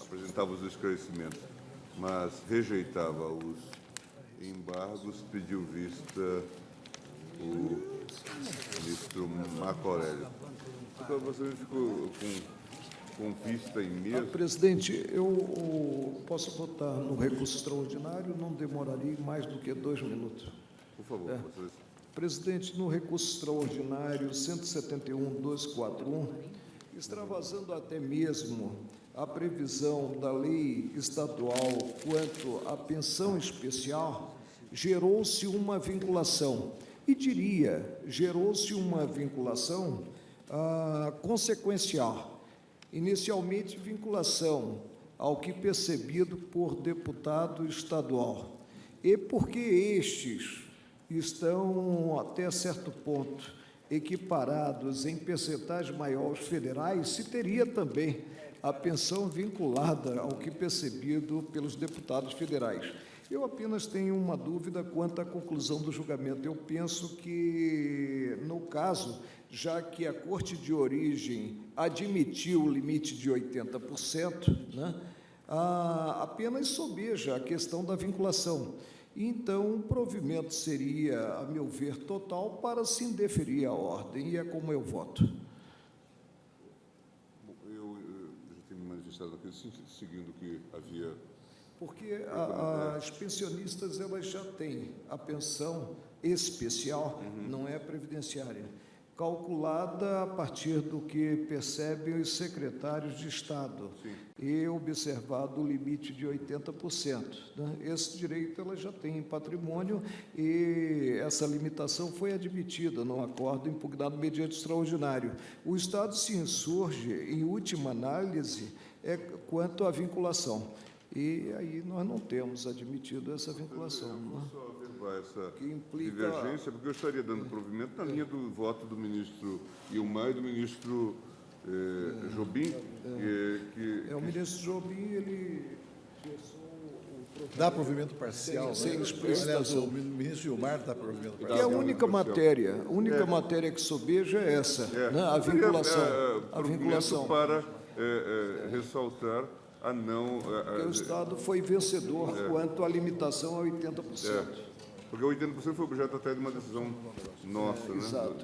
apresentava os esclarecimentos, mas rejeitava os embargos, pediu vista o ministro Marco Aurélio. Então, você ficou com vista em mesa? Presidente, eu posso votar no recurso extraordinário, não demoraria mais do que 2 minutos. Por favor, vocês. Presidente, no recurso extraordinário 171.241, extravasando até mesmo a previsão da lei estadual quanto à pensão especial, gerou-se uma vinculação. E diria, gerou-se uma vinculação consequencial. Inicialmente, vinculação ao que percebido por deputado estadual. E porque estes estão, até certo ponto, equiparados em percentagem maior aos federais, se teria também a pensão vinculada ao que percebido pelos deputados federais. Eu apenas tenho uma dúvida quanto à conclusão do julgamento. Eu penso que, no caso, já que a Corte de Origem admitiu o limite de 80%, né, apenas sobeja a questão da vinculação. Então, o provimento seria, a meu ver, total para se indeferir a ordem, e é como eu voto. Eu já tenho me manifestado aqui, seguindo o que havia... Porque as pensionistas, elas já têm a pensão especial, não é previdenciária, calculada a partir do que percebem os secretários de Estado. Sim. E observado o limite de 80%. Né? Esse direito ela já tem em patrimônio e essa limitação foi admitida no acordo impugnado mediante extraordinário. O Estado se insurge, em última análise, quanto à vinculação. E aí nós não temos admitido essa vinculação. Eu vou só averbar essa Que implica... divergência, porque eu estaria dando provimento na linha do voto do ministro Ilmar e do ministro Jobim. O ministro Jobim, ele fez o Dá provimento parcial. Sem né? explicitação. Aliás, o ministro Gilmar dá provimento que parcial. é a única matéria que sobeja é essa, né? A vinculação. A vinculação. Para ressaltar a não... Porque o Estado foi vencedor quanto à limitação a 80%. Porque 80% foi objeto até de uma decisão nossa, né?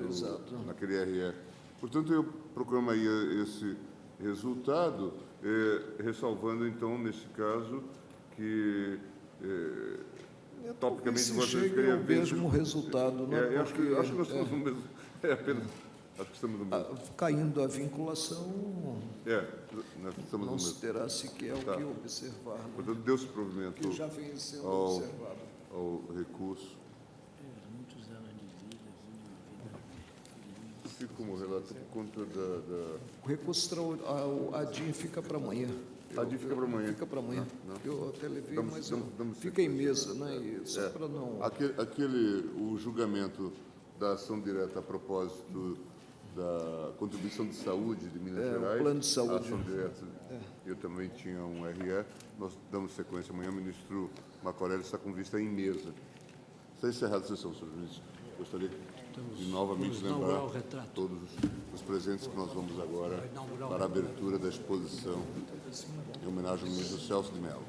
Exato. Naquele RE. Portanto, eu proclamaria esse resultado, ressalvando, então, nesse caso, que, topicamente, se você chega ao mesmo resultado, né? Acho que nós estamos no mesmo... acho que estamos no mesmo. Caindo a vinculação, Nós estamos no não se mesmo. terá sequer o que observar. Né? Portanto, deu-se provimento Que já vem sendo observado. ao recurso. Eu fico como relator por conta O recurso extraordinário, a DIN fica para amanhã. A DIN fica para amanhã? Fica para amanhã. Não. Eu até levei, Damos fica em mesa, né? E só para não... O julgamento da ação direta a propósito da contribuição de saúde de Minas Gerais. O plano de saúde. A ação direta, eu também tinha um RE. Nós damos sequência amanhã. O ministro Marco Aurélio está com vista em mesa. Está encerrada a sessão, senhor ministro. Gostaria de novamente lembrar todos os presentes que nós vamos agora para a abertura da exposição em homenagem ao ministro Celso de Mello.